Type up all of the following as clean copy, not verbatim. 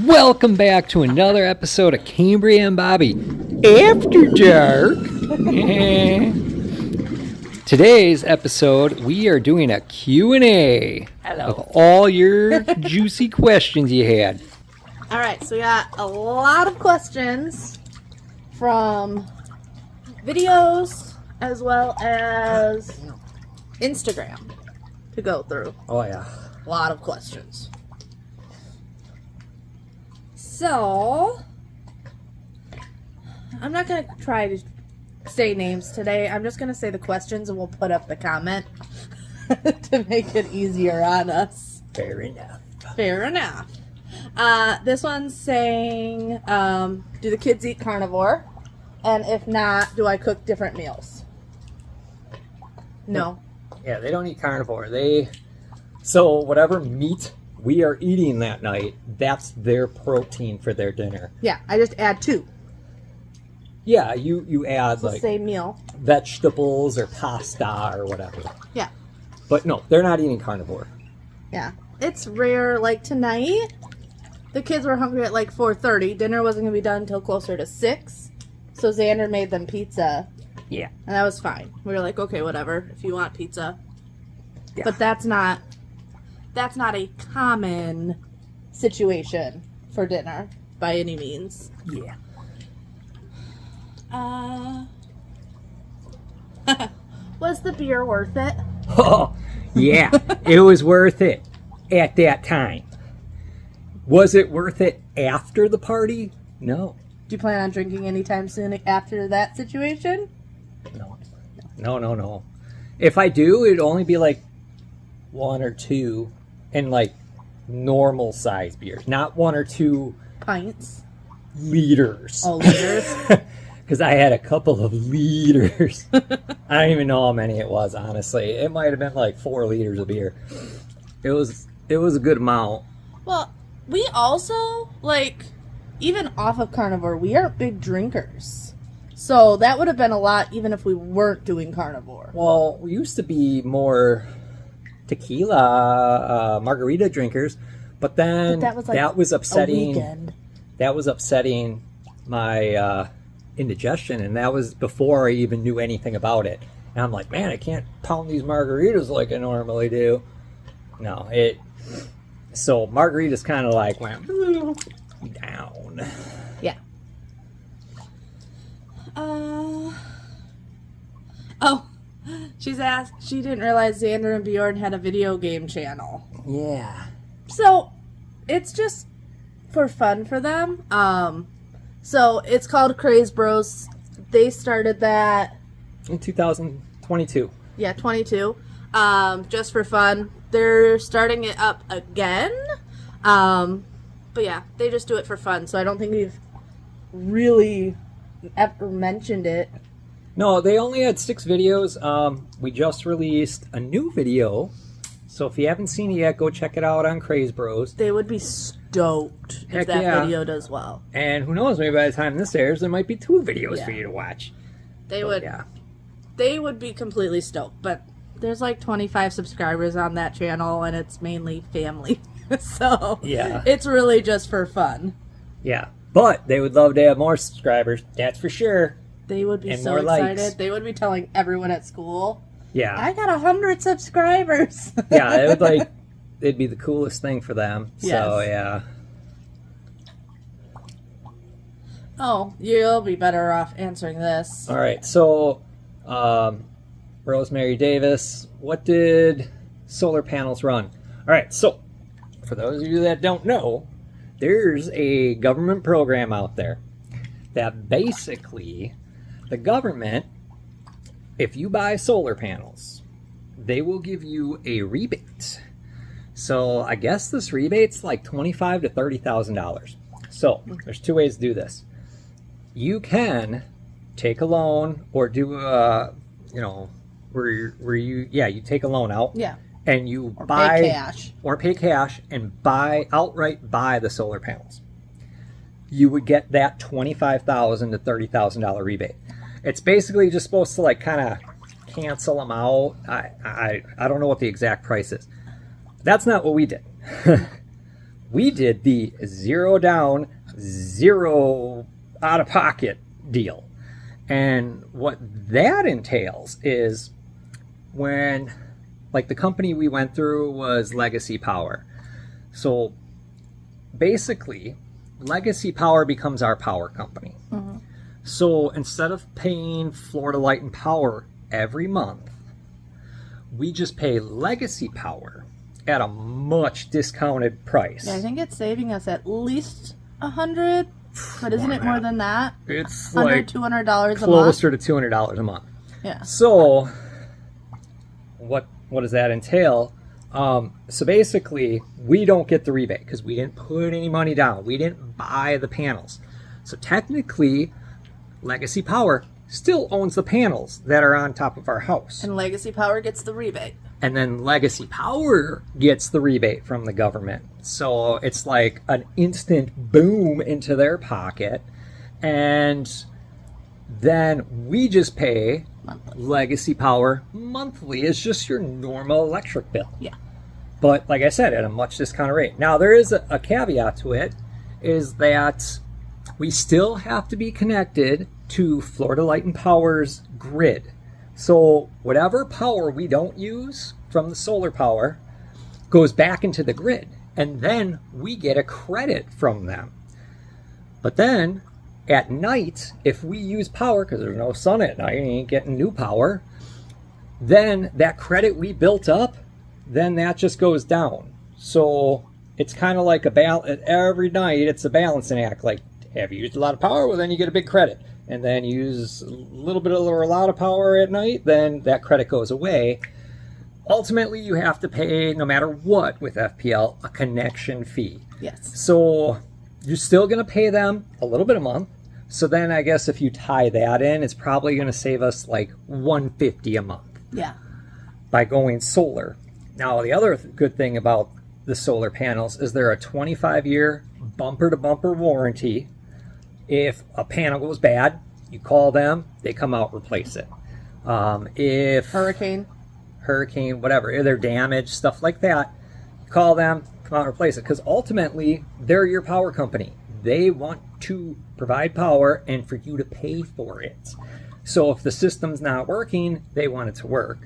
Welcome back to another episode of Cambriea and Bobby After Dark. Today's episode, we are doing a Q&A of all your juicy questions you had. All right, so we got a lot of questions from videos as well as Instagram to go through. Oh, yeah. A lot of questions. So, I'm not going to try to say names today. I'm just going to say the questions and we'll put up the comment to make it easier on us. Fair enough. Fair enough. This one's saying, do the kids eat carnivore? And if not, do I cook different meals? No. Yeah, they don't eat carnivore. So whatever meat we are eating that night, that's their protein for their dinner. Yeah, I just add 2. Yeah, you add It's the same meal. vegetables or pasta or whatever. Yeah. But no, they're not eating carnivore. Yeah. It's rare, like tonight, the kids were hungry at like 4:30. Dinner wasn't going to be done until closer to 6. So Xander made them pizza. Yeah. And that was fine. We were like, okay, whatever, if you want pizza. Yeah. But that's not a common situation for dinner by any means. Yeah. Was the beer worth it? Oh, yeah. It was worth it at that time. Was it worth it after the party? No. Do you plan on drinking anytime soon after that situation? No. If I do, it'd only be like 1 or 2 and like normal size beers, not 1 or 2 Pints. liters. Oh, liters. Because I had a couple of liters. I don't even know how many it was, honestly. It might have been like 4 liters of beer. It was a good amount. Well, we also, like, even off of carnivore, we aren't big drinkers. So that would have been a lot even if we weren't doing carnivore. Well, we used to be more tequila, margarita drinkers, but then that was, like, that was upsetting. A weekend. That was upsetting my indigestion, and that was before I even knew anything about it. And I'm like, man, I can't pound these margaritas like I normally do. No, so margaritas kind of like went down. Yeah. She's asked, she didn't realize Xander and Bjorn had a video game channel. Yeah. So, it's just for fun for them. So, it's called Craze Bros. They started that In 2022. Yeah, 22. Just for fun. They're starting it up again. But yeah, they just do it for fun. So I don't think we've really ever mentioned it. No, they only had 6 videos. We just released a new video. So if you haven't seen it yet, go check it out on Craze Bros. They would be stoked Heck if that yeah. video does well. And who knows, maybe by the time this airs, there might be 2 videos Yeah. for you to watch. They But would. Yeah. They would be completely stoked. But there's like 25 subscribers on that channel, and it's mainly family. So Yeah. it's really just for fun. Yeah. But they would love to have more subscribers. That's for sure. They would be And so more excited. likes. They would be telling everyone at school, Yeah. I got 100 subscribers. Yeah, it would it'd be the coolest thing for them. So, Yes. yeah. Oh, you'll be better off answering this. All right. So, Rosemary Davis, what did solar panels run? All right. So, for those of you that don't know, there's a government program out there that basically the government, if you buy solar panels, they will give you a rebate. So I guess this rebate's like $25,000 to $30,000. So there's 2 ways to do this. You can take a loan or do where you take a loan out. Yeah. And you Or buy pay cash. or pay cash and outright buy the solar panels. You would get that $25,000 to $30,000 rebate. It's basically just supposed to like kind of cancel them out. I don't know what the exact price is. That's not what we did. we did the 0 down, 0 out of pocket deal. And what that entails is when, like, the company we went through was Legacy Power. So basically, Legacy Power becomes our power company. Mm-hmm. So instead of paying Florida Light and Power every month, we just pay Legacy Power at a much discounted price. Yeah, I think it's saving us at least $100, but isn't it more than that? It's $100, like $200 a month. Closer to $200 a month. Yeah. So what does that entail? So basically, we don't get the rebate because we didn't put any money down. We didn't buy the panels. So technically, Legacy Power still owns the panels that are on top of our house. And Legacy Power gets the rebate. And then Legacy Power gets the rebate from the government. So it's like an instant boom into their pocket. And then we just pay Legacy Power monthly. It's just your normal electric bill. Yeah. But like I said, at a much discounted rate. Now, there is a caveat to it, is that we still have to be connected to Florida Light and Power's grid. So whatever power we don't use from the solar power goes back into the grid. And then we get a credit from them. But then at night, if we use power, because there's no sun at night, you ain't getting new power, then that credit we built up, then that just goes down. So it's kind of like every night it's a balancing act. Like, have you used a lot of power? Well, then you get a big credit. And then you use a little bit or a lot of power at night, then that credit goes away. Ultimately, you have to pay, no matter what with FPL, a connection fee. Yes. So you're still going to pay them a little bit a month. So then I guess if you tie that in, it's probably going to save us like $150 a month. Yeah. By going solar. Now, the other good thing about the solar panels is they're a 25-year bumper-to-bumper warranty. If a panel goes bad, you call them, they come out, replace it. If hurricane, whatever, if they're damaged, stuff like that, you call them, come out, replace it. Because ultimately, they're your power company. They want to provide power and for you to pay for it. So if the system's not working, they want it to work.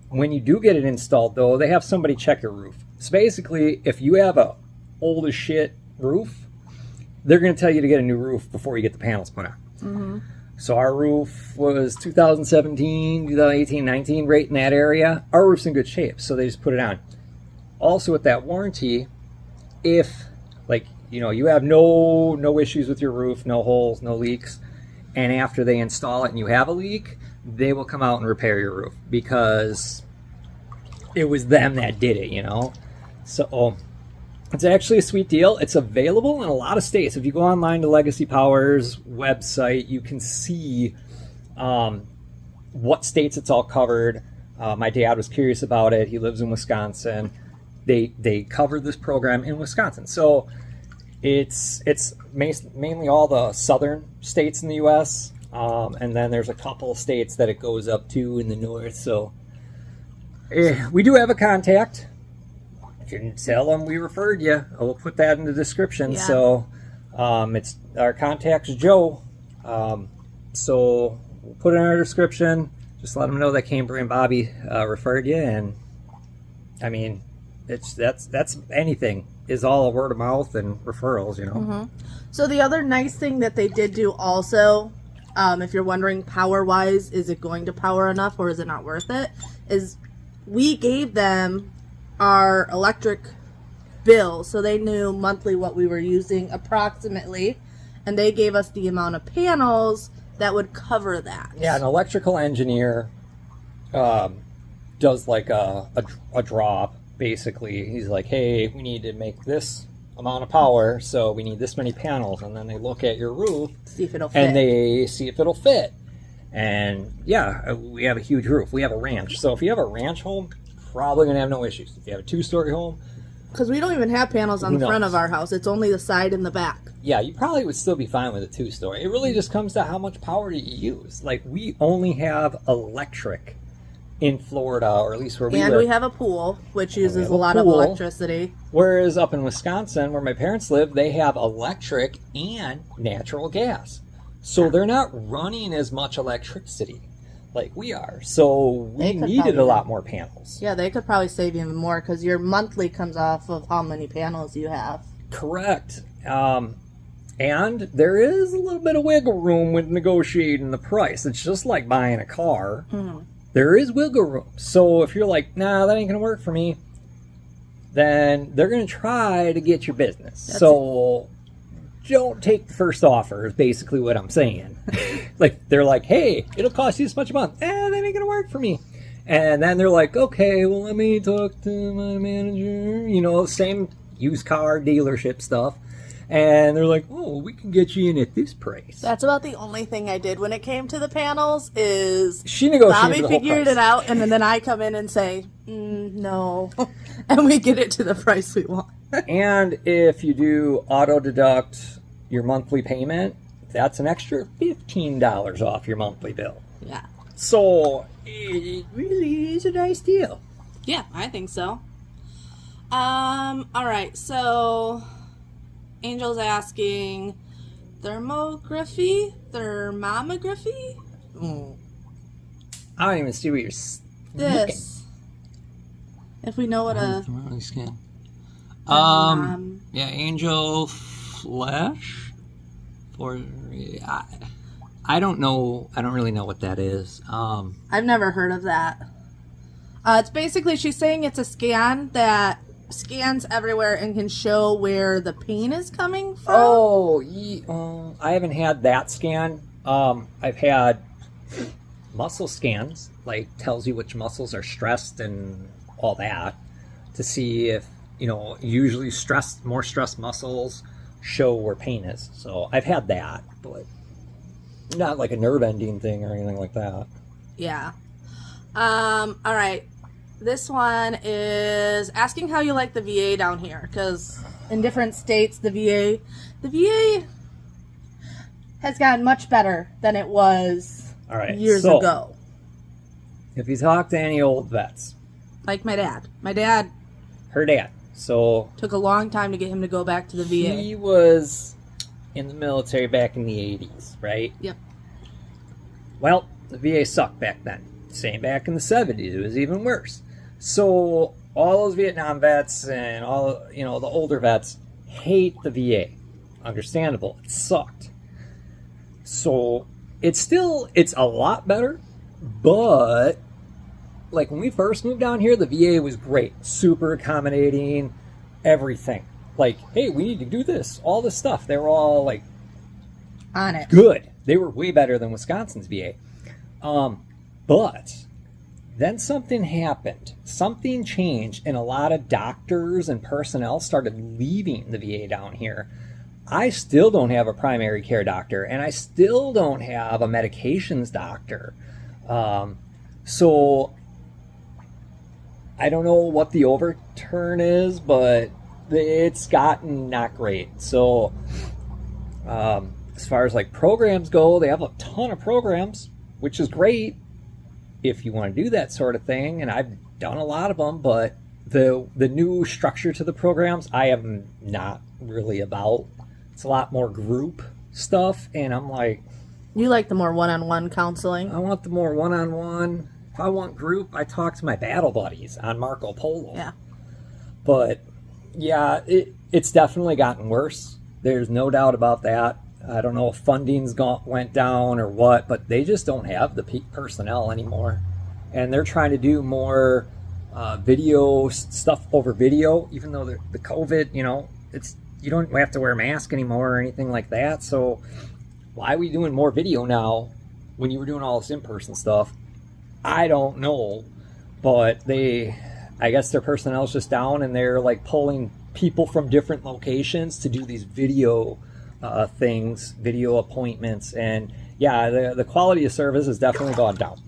When you do get it installed, though, they have somebody check your roof. So basically, if you have a old as shit roof, they're going to tell you to get a new roof before you get the panels put on. Mm-hmm. So our roof was 2017, 2018, 19, right in that area. Our roof's in good shape, so they just put it on. Also, with that warranty, if, like, you have no issues with your roof, no holes, no leaks, and after they install it and you have a leak, they will come out and repair your roof because it was them that did it, So it's actually a sweet deal. It's available in a lot of states. If you go online to Legacy Power's website, you can see what states it's all covered. My dad was curious about it. He lives in Wisconsin. They covered this program in Wisconsin. So it's mainly all the southern states in the U.S., and then there's a couple of states that it goes up to in the north. So we do have a contact. You can tell them we referred you. We'll put that in the description. Yeah. So it's our contact's Joe. So we'll put it in our description. Just let them know that Cambriea and Bobby referred you. And I mean, that's anything is all a word of mouth and referrals, Mm-hmm. So the other nice thing that they did do also, if you're wondering power-wise, is it going to power enough or is it not worth it, is we gave them our electric bill, so they knew monthly what we were using approximately, and they gave us the amount of panels that would cover that. Yeah, an electrical engineer does like a drop, basically. He's like, hey, we need to make this amount of power, so we need this many panels, and then they look at your roof, see if it'll fit. And they see if it'll fit. And yeah, we have a huge roof. We have a ranch. So if you have a ranch home, probably going to have no issues. If you have a 2-story home, because we don't even have panels on the front of our house. It's only the side and the back. Yeah, you probably would still be fine with a 2-story. It really just comes to how much power do you use. Like, we only have electric in Florida, or at least where we live. And we have a pool, which uses a lot of pool. electricity. Whereas up in Wisconsin, where my parents live, they have electric and natural gas. So they're not running as much electricity like we are. So we needed a lot more panels. Yeah, they could probably save even more because your monthly comes off of how many panels you have. Correct. And there is a little bit of wiggle room with negotiating the price. It's just like buying a car. Mm-hmm. There is wiggle room. So if you're like, nah, that ain't going to work for me, then they're going to try to get your business. Don't take the first offer is basically what I'm saying. Like, they're like, hey, it'll cost you this much a month. That ain't going to work for me. And then they're like, okay, well, let me talk to my manager. You know, same used car dealership stuff. And they're like, oh, we can get you in at this price. That's about the only thing I did when it came to the panels is she negotiated Bobby the whole figured price. it out, and then I come in and say, no. And we get it to the price we want. And if you do auto-deduct your monthly payment, that's an extra $15 off your monthly bill. Yeah. So it really is a nice deal. Yeah, I think so. All right, so Angel's asking thermography? I don't even see what you're this. If we know what a scan. Yeah, Angel Flesh. I don't know. I don't really know what that is. I've never heard of that. It's basically, she's saying it's a scan that scans everywhere and can show where the pain is coming from. I haven't had that scan. I've had muscle scans, like tells you which muscles are stressed and all that, to see if, usually more stressed muscles show where pain is. So I've had that, but not like a nerve ending thing or anything like that. Yeah. All right. This one is asking how you like the VA down here, because in different states, the VA has gotten much better than it was years ago. If you talk to any old vets, like my dad, her dad, so took a long time to get him to go back to the VA. He was in the military back in the 80s, right? Yep. Well, the VA sucked back then. Same back in the 70s, it was even worse. So all those Vietnam vets and all, the older vets hate the VA. Understandable. It sucked. So it's a lot better, but like when we first moved down here, the VA was great. Super accommodating, everything. Like, hey, we need to do this, all this stuff. They were all like on it. Good. They were way better than Wisconsin's VA. But then something happened. Something changed, and a lot of doctors and personnel started leaving the VA down here. I still don't have a primary care doctor, and I still don't have a medications doctor. So I don't know what the overturn is, but it's gotten not great. So as far as like programs go, they have a ton of programs, which is great if you want to do that sort of thing, and I've done a lot of them, but the new structure to the programs I am not really about. It's a lot more group stuff, and I'm like, you like the more one-on-one counseling? I want the more one-on-one. If I want group, I talk to my battle buddies on Marco Polo. Yeah. But yeah, it's definitely gotten worse. There's no doubt about that. I don't know if funding's went down or what, but they just don't have the peak personnel anymore. And they're trying to do more video stuff over video, even though the COVID, you don't have to wear a mask anymore or anything like that. So why are we doing more video now when you were doing all this in-person stuff? I don't know, but I guess their personnel's just down, and they're like pulling people from different locations to do these video things, video appointments, and yeah, the quality of service has definitely gone down.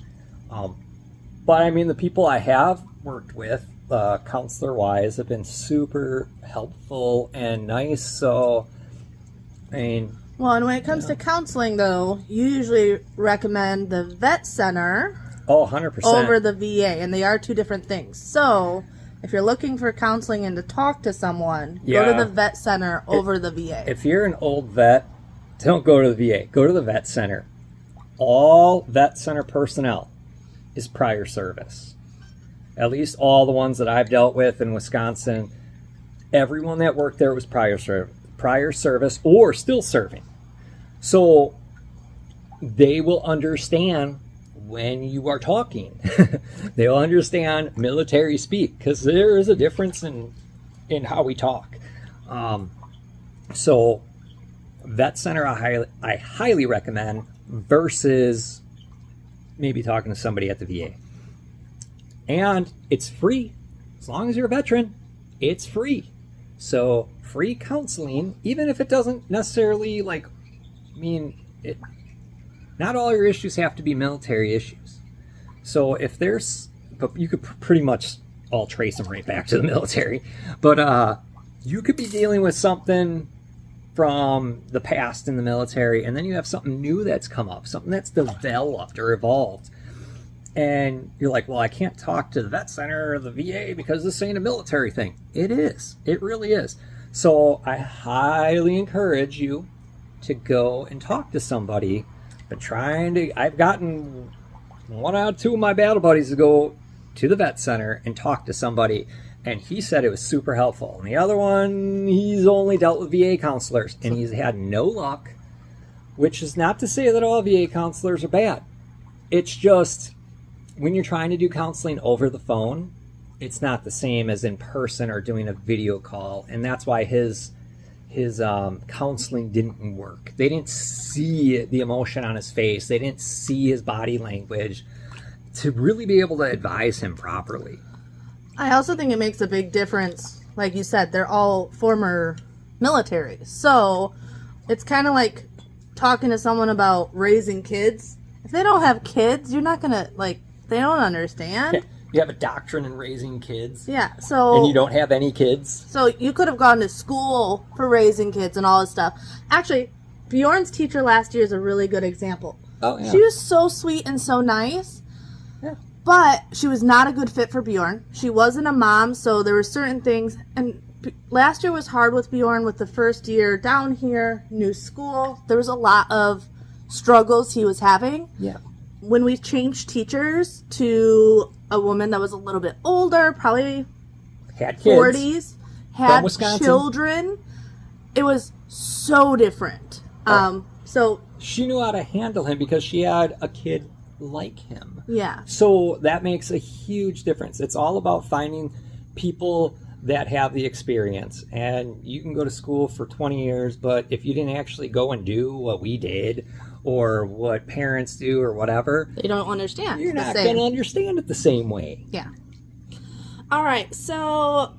But I mean, the people I have worked with, counselor-wise, have been super helpful and nice. So, I mean, well, and when it comes to counseling, though, you usually recommend the vet center Oh, 100%. over the VA, and they are two different things. So if you're looking for counseling and to talk to someone, go to the vet center over the VA. If you're an old vet, don't go to the VA. Go to the vet center. All vet center personnel is prior service. At least all the ones that I've dealt with in Wisconsin, everyone that worked there was prior service or still serving. So they will understand when you are talking. They'll understand military speak, because there is a difference in how we talk. So vet center I highly recommend versus maybe talking to somebody at the VA. And it's free. As long as you're a veteran, it's free. So free counseling, even if it doesn't necessarily not all your issues have to be military issues. So if but you could pretty much all trace them right back to the military. But you could be dealing with something from the past in the military, and then you have something new that's come up, something that's developed or evolved. And you're like, well, I can't talk to the vet center or the VA because this ain't a military thing. It is. It really is. So I highly encourage you to go and talk to somebody. I've gotten 1 out of 2 of my battle buddies to go to the vet center and talk to somebody, and he said it was super helpful. And the other one, he's only dealt with VA counselors, and he's had no luck, which is not to say that all VA counselors are bad. It's just, when you're trying to do counseling over the phone, it's not the same as in person or doing a video call, and that's why his counseling didn't work. They didn't see the emotion on his face. They didn't see his body language to really be able to advise him properly. I also think it makes a big difference. Like you said, they're all former military. So it's kind of like talking to someone about raising kids. If they don't have kids, you're not going to, they don't understand. You have a doctrine in raising kids. Yeah, so... And you don't have any kids. So you could have gone to school for raising kids and all this stuff. Actually, Bjorn's teacher last year is a really good example. Oh, yeah. She was so sweet and so nice. Yeah. But she was not a good fit for Bjorn. She wasn't a mom, so there were certain things. And last year was hard with Bjorn with the first year down here, new school. There was a lot of struggles he was having. Yeah. When we changed teachers to a woman that was a little bit older, probably had kids, 40s, had Wisconsin. children, it was so different. So she knew how to handle him because she had a kid like him. Yeah. So that makes a huge difference. It's all about finding people that have the experience. And you can go to school for 20 years, but if you didn't actually go and do what we did or what parents do or whatever, they don't understand. You're not going to understand it the same way. Yeah. All right. So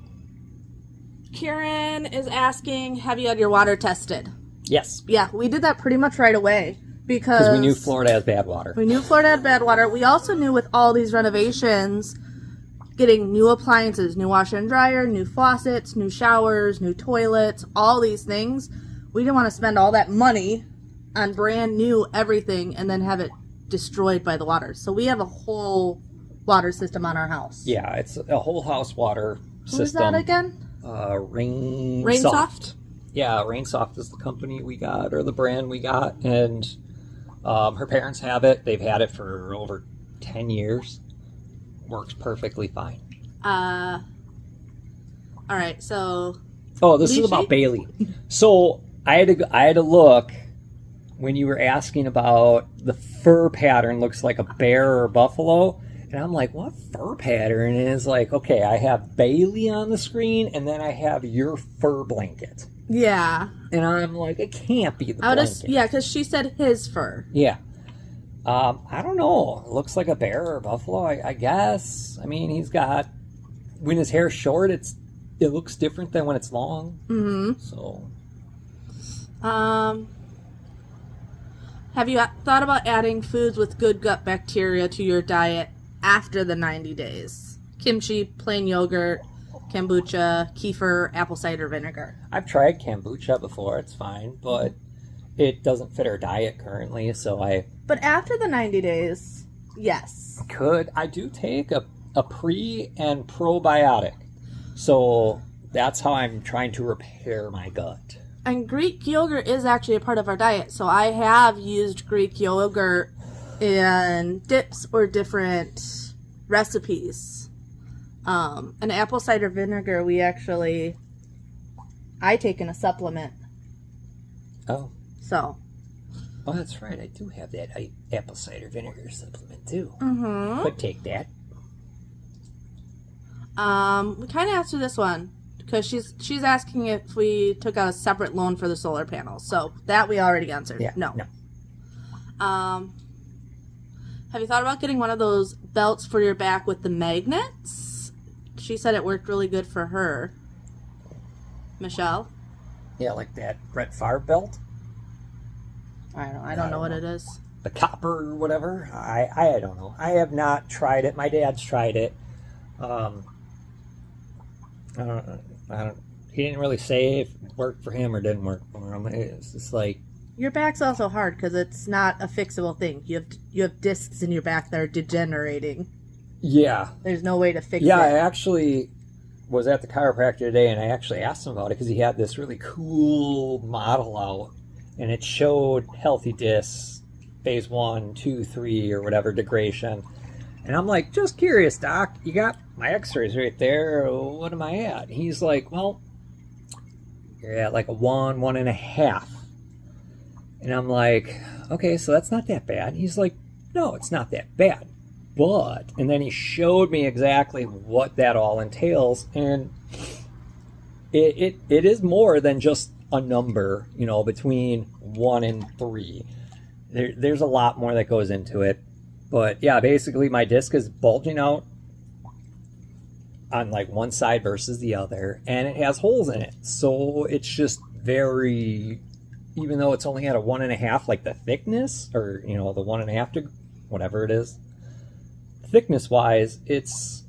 Karen is asking, have you had your water tested? Yes. Yeah, we did that pretty much right away because we knew Florida has bad water. We knew Florida had bad water. We also knew with all these renovations, getting new appliances, new washer and dryer, new faucets, new showers, new toilets, all these things. We didn't want to spend all that money on brand new everything and then have it destroyed by the water. So we have a whole water system on our house. Yeah, it's a whole house water system. Who's that again? Rainsoft. Yeah, Rainsoft is the company we got, or the brand we got, and her parents have it. They've had it for over 10 years. Works perfectly fine. All right, so... Oh, this is about Bailey. So I had to look when you were asking about the fur pattern looks like a bear or a buffalo. And I'm like, what fur pattern? And it's like, okay, I have Bailey on the screen, and then I have your fur blanket. Yeah. And I'm like, it can't be the blanket. Yeah, because she said his fur. Yeah. I don't know. It looks like a bear or a buffalo, I guess. I mean, he's got... When his hair's short, it looks different than when it's long. Mm-hmm. So... Have you thought about adding foods with good gut bacteria to your diet after the 90 days? Kimchi, plain yogurt, kombucha, kefir, apple cider vinegar. I've tried kombucha before. It's fine, but it doesn't fit our diet currently, so But after the 90 days, Yes. I do take a pre and probiotic. So that's how I'm trying to repair my gut. And Greek yogurt is actually a part of our diet. So I have used Greek yogurt in dips or different recipes. And apple cider vinegar, I take in a supplement. Oh. So. Oh, that's right. I do have that apple cider vinegar supplement too. Mm-hmm. Could take that. We kind of answered this one because she's asking if we took out a separate loan for the solar panels. So that we already answered. Yeah. No. Have you thought about getting one of those belts for your back with the magnets? She said it worked really good for her. Michelle? Yeah, like that Brett Favre belt. I don't know what it is. The copper or whatever. I don't know. I have not tried it. My dad's tried it. I don't. He didn't really say if it worked for him or didn't work for him. It's just like your back's also hard because it's not a fixable thing. You have discs in your back that are degenerating. Yeah. There's no way to fix it. Yeah, I actually was at the chiropractor today, and I actually asked him about it because he had this really cool model out, and it showed healthy discs, phase 1, 2, 3, or whatever degradation. And I'm like, just curious, Doc, you got my x-rays right there. What am I at? He's like, well, you're at like a 1, 1.5. And I'm like, okay, so that's not that bad. He's like, no, it's not that bad. But, and then he showed me exactly what that all entails. And it is more than just a number, between 1 and 3. There's a lot more that goes into it. But yeah, basically my disc is bulging out on like one side versus the other, and it has holes in it. So it's just very, even though it's only at a 1.5, like the thickness, or the 1.5 to whatever it is, thickness wise, it's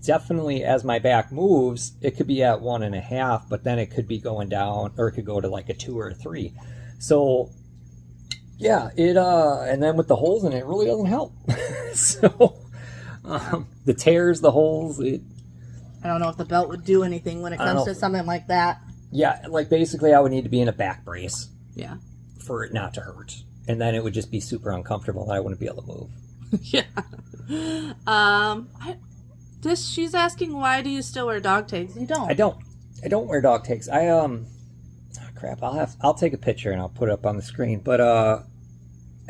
definitely, as my back moves, it could be at 1.5, but then it could be going down, or it could go to like a 2 or a 3. So yeah, and then with the holes in it, it really doesn't help. So the tears, the holes, I don't know if the belt would do anything when it comes to something like that. Yeah, like basically I would need to be in a back brace. Yeah. For it not to hurt. And then it would just be super uncomfortable and I wouldn't be able to move. Yeah. She's asking, why do you still wear dog tags? You don't. I don't wear dog tags. Crap, I'll take a picture and I'll put it up on the screen. But I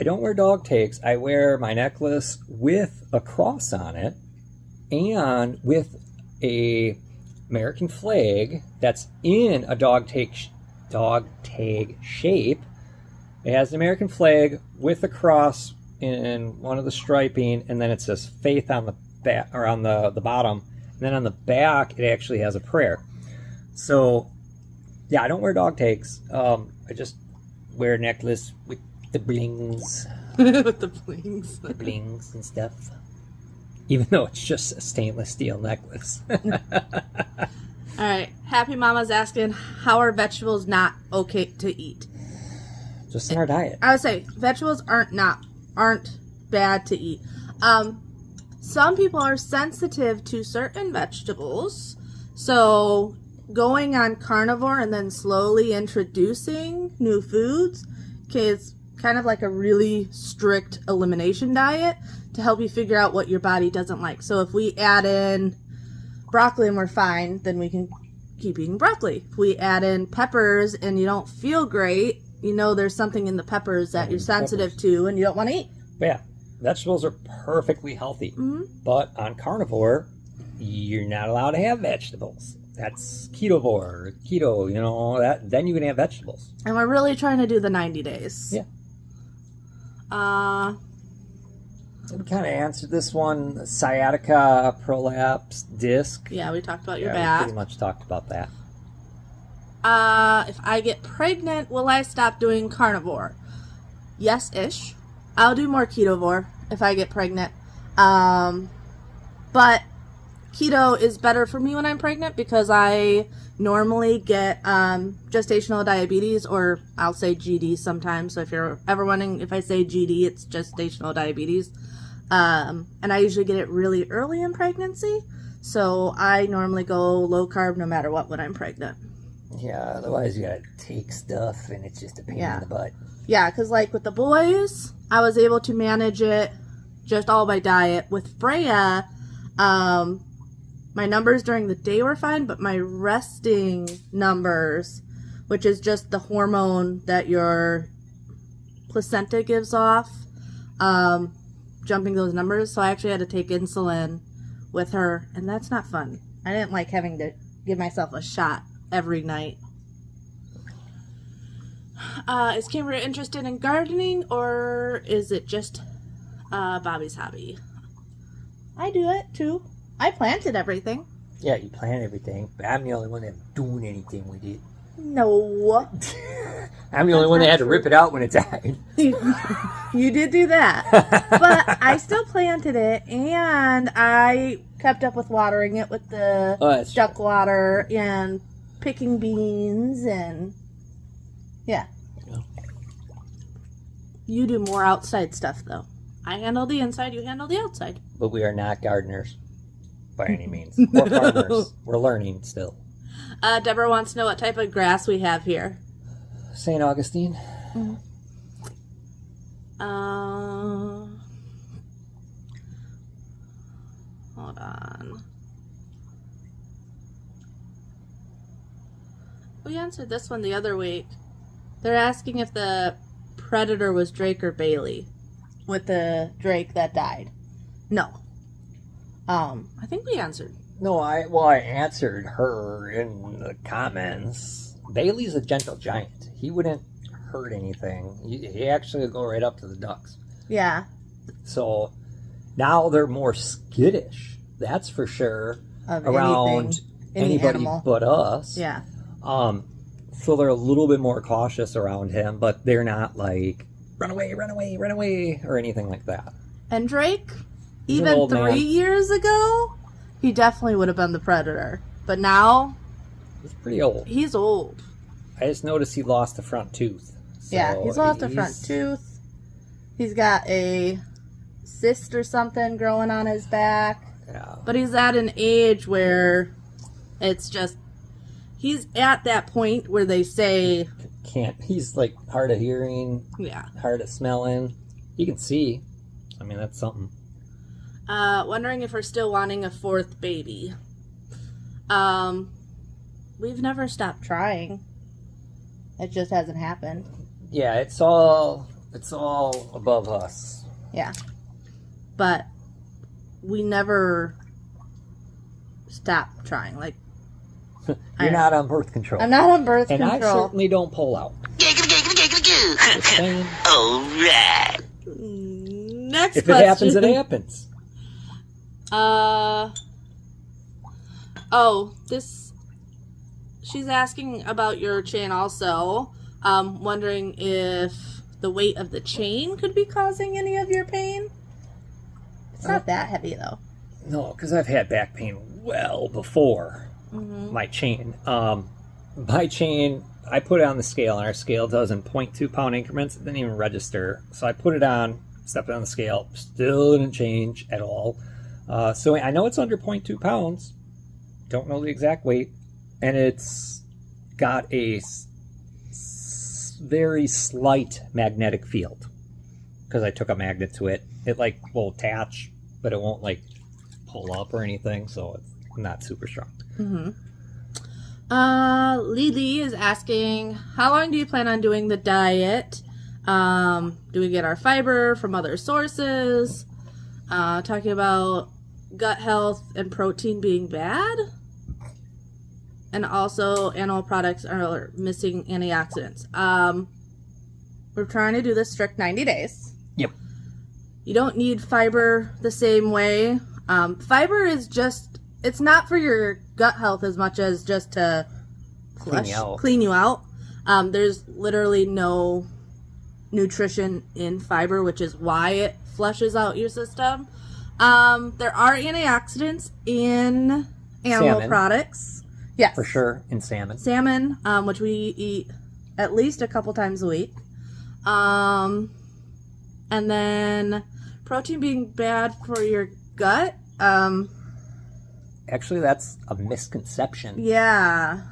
don't wear dog tags. I wear my necklace with a cross on it and with a American flag that's in a dog tag shape. It has the American flag with a cross in one of the striping, and then it says faith on the back, or on the bottom, and then on the back it actually has a prayer. So yeah, I don't wear dog tags. I just wear a necklace with the blings. With the blings. The blings and stuff. Even though it's just a stainless steel necklace. All right. Happy Mama's asking, how are vegetables not okay to eat? Just in our diet. I would say vegetables aren't bad to eat. Some people are sensitive to certain vegetables. So going on carnivore and then slowly introducing new foods is kind of like a really strict elimination diet to help you figure out what your body doesn't like. So if we add in broccoli and we're fine, then we can keep eating broccoli. If we add in peppers and you don't feel great, there's something in the peppers that you're sensitive to and you don't want to eat. Yeah, vegetables are perfectly healthy. Mm-hmm. But on carnivore, you're not allowed to have vegetables. That's ketovore, keto, then you can have vegetables. And we're really trying to do the 90 days. Yeah. We kind of answered this one. Sciatica, prolapse, disc. Yeah, we talked about your We back. pretty much talked about that. If I get pregnant, will I stop doing carnivore? Yes-ish. I'll do more ketovore if I get pregnant. But keto is better for me when I'm pregnant because I normally get gestational diabetes, or I'll say GD sometimes. So if you're ever wondering if I say GD, it's gestational diabetes. And I usually get it really early in pregnancy. So I normally go low carb no matter what when I'm pregnant. Yeah, otherwise you gotta take stuff and it's just a pain in the butt. Yeah, because like with the boys, I was able to manage it just all by diet. With Freya, my numbers during the day were fine, but my resting numbers, which is just the hormone that your placenta gives off, jumping those numbers. So I actually had to take insulin with her, and that's not fun. I didn't like having to give myself a shot every night. Is Cambriea interested in gardening, or is it just Bobby's hobby? I do it too. I planted everything. Yeah, you plant everything, but I'm the only one that's doing anything with it. No. I'm the only one that had to rip it out when it died. You did do that. But I still planted it, and I kept up with watering it with the duck water and picking beans, and yeah. You do more outside stuff, though. I handle the inside, you handle the outside. But we are not gardeners by any means. We're farmers. We're learning still. Deborah wants to know what type of grass we have here. St. Augustine. Mm-hmm. Hold on. We answered this one the other week. They're asking if the predator was Drake or Bailey with the Drake that died. No. I think we answered. No, I answered her in the comments. Bailey's a gentle giant. He wouldn't hurt anything. He actually would go right up to the ducks. Yeah. So now they're more skittish. That's for sure. Of around anybody animal. But us. Yeah. So they're a little bit more cautious around him, but they're not like run away, run away, run away, or anything like that. And Drake, He's even 3 years ago, he definitely would have been the predator. But now, he's pretty old. He's old. I just noticed he lost a front tooth. So yeah, he's lost a front tooth. He's got a cyst or something growing on his back. Yeah. But he's at an age where it's just, he's at that point where they say... He's like hard of hearing. Yeah. Hard of smelling. He can see. I mean, that's something. Wondering if we're still wanting a 4th baby. We've never stopped trying. It just hasn't happened. Yeah, it's all above us. Yeah. But we never stop trying. Like, you're not on birth control. I'm not on birth control. And I certainly don't pull out. Just saying. All right. Next if question. It happens, it happens. She's asking about your chain also. Wondering if the weight of the chain could be causing any of your pain. It's not that heavy, though. No, because I've had back pain well before my chain. My chain, I put it on the scale, and our scale does in 0.2 pound increments. It didn't even register. So I put it on, stepped it on the scale, still didn't change at all. So I know it's under 0.2 pounds. Don't know the exact weight. And it's got a very slight magnetic field. Because I took a magnet to it. It like will attach, but it won't like pull up or anything. So it's not super strong. Lily is asking, how long do you plan on doing the diet? Do we get our fiber from other sources? Talking about gut health and protein being bad. And also animal products are missing antioxidants. We're trying to do this strict 90 days. Yep. You don't need fiber the same way. Fiber is just, it's not for your gut health as much as just to clean you out. There's literally no nutrition in fiber, which is why it flushes out your system. There are antioxidants in animal products. Yes. For sure, in salmon. Salmon, which we eat at least a couple times a week. And then protein being bad for your gut. Actually, that's a misconception. Yeah.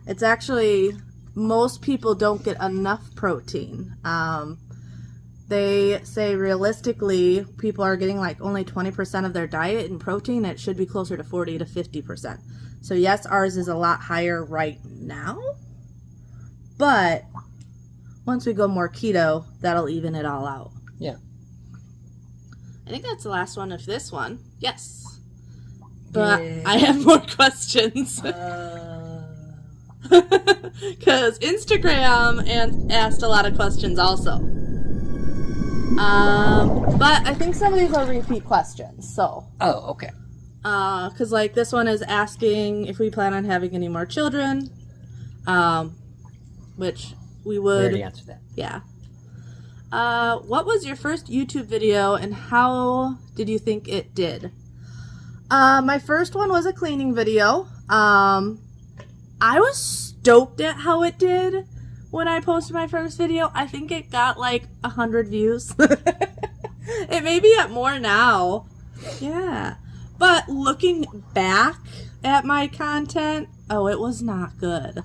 It's actually, most people don't get enough protein. They say realistically, people are getting like only 20% of their diet in protein. It should be closer to 40 to 50%. So yes, ours is a lot higher right now. But once we go more keto, that'll even it all out. Yeah. I think that's the last one of this one. Yes. But I have more questions. Because Instagram asked a lot of questions also. But I think some of these are repeat questions, so. Oh, okay. Because, like, this one is asking if we plan on having any more children, which we would. We already answered that. Yeah. What was your first YouTube video, and how did you think it did? My first one was a cleaning video. I was stoked at how it did. When I posted my first video, I think it got like 100 views. It may be at more now. Yeah. But looking back at my content, oh, it was not good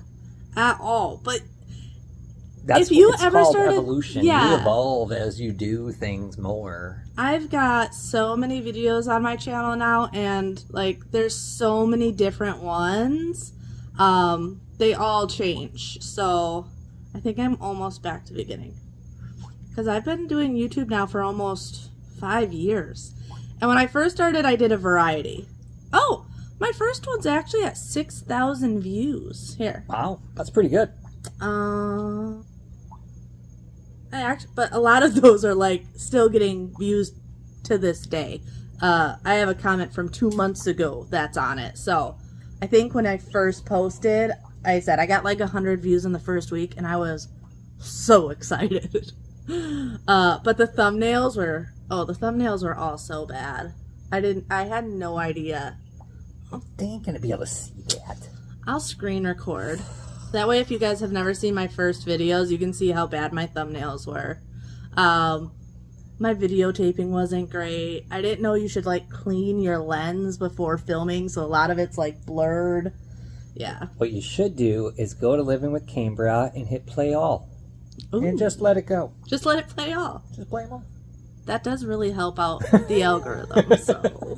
at all. But That's if you it's ever called started, evolution. yeah, You evolve as you do things more. I've got so many videos on my channel now, and like there's so many different ones. They all change. So I think I'm almost back to the beginning. Because I've been doing YouTube now for almost 5 years. And when I first started, I did a variety. Oh, my first one's actually at 6,000 views. Here. Wow, that's pretty good. But a lot of those are like still getting views to this day. I have a comment from 2 months ago that's on it. So I think when I first posted, I said I got like 100 views in the first week, and I was so excited. But the thumbnails were all so bad. I had no idea. They ain't gonna be able to see that. I'll screen record. That way, if you guys have never seen my first videos, you can see how bad my thumbnails were. My videotaping wasn't great. I didn't know you should like clean your lens before filming, so a lot of it's like blurred. Yeah. What you should do is go to Living with Cambriea and hit play all. Ooh. And just let it go. Just let it play all. Just play them all. That does really help out the algorithm, so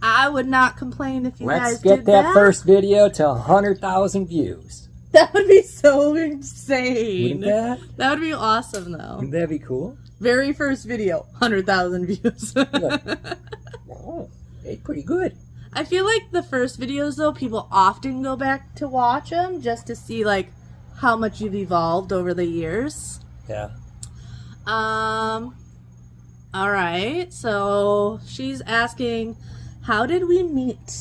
I would not complain if you guys Let's get did that first video to 100,000 views. That would be so insane. Wouldn't that? That would be awesome, though. Wouldn't that be cool? Very first video, 100,000 views. Oh, it's pretty good. I feel like the first videos, though, people often go back to watch them just to see, like, how much you've evolved over the years. Yeah. Alright, so she's asking, how did we meet?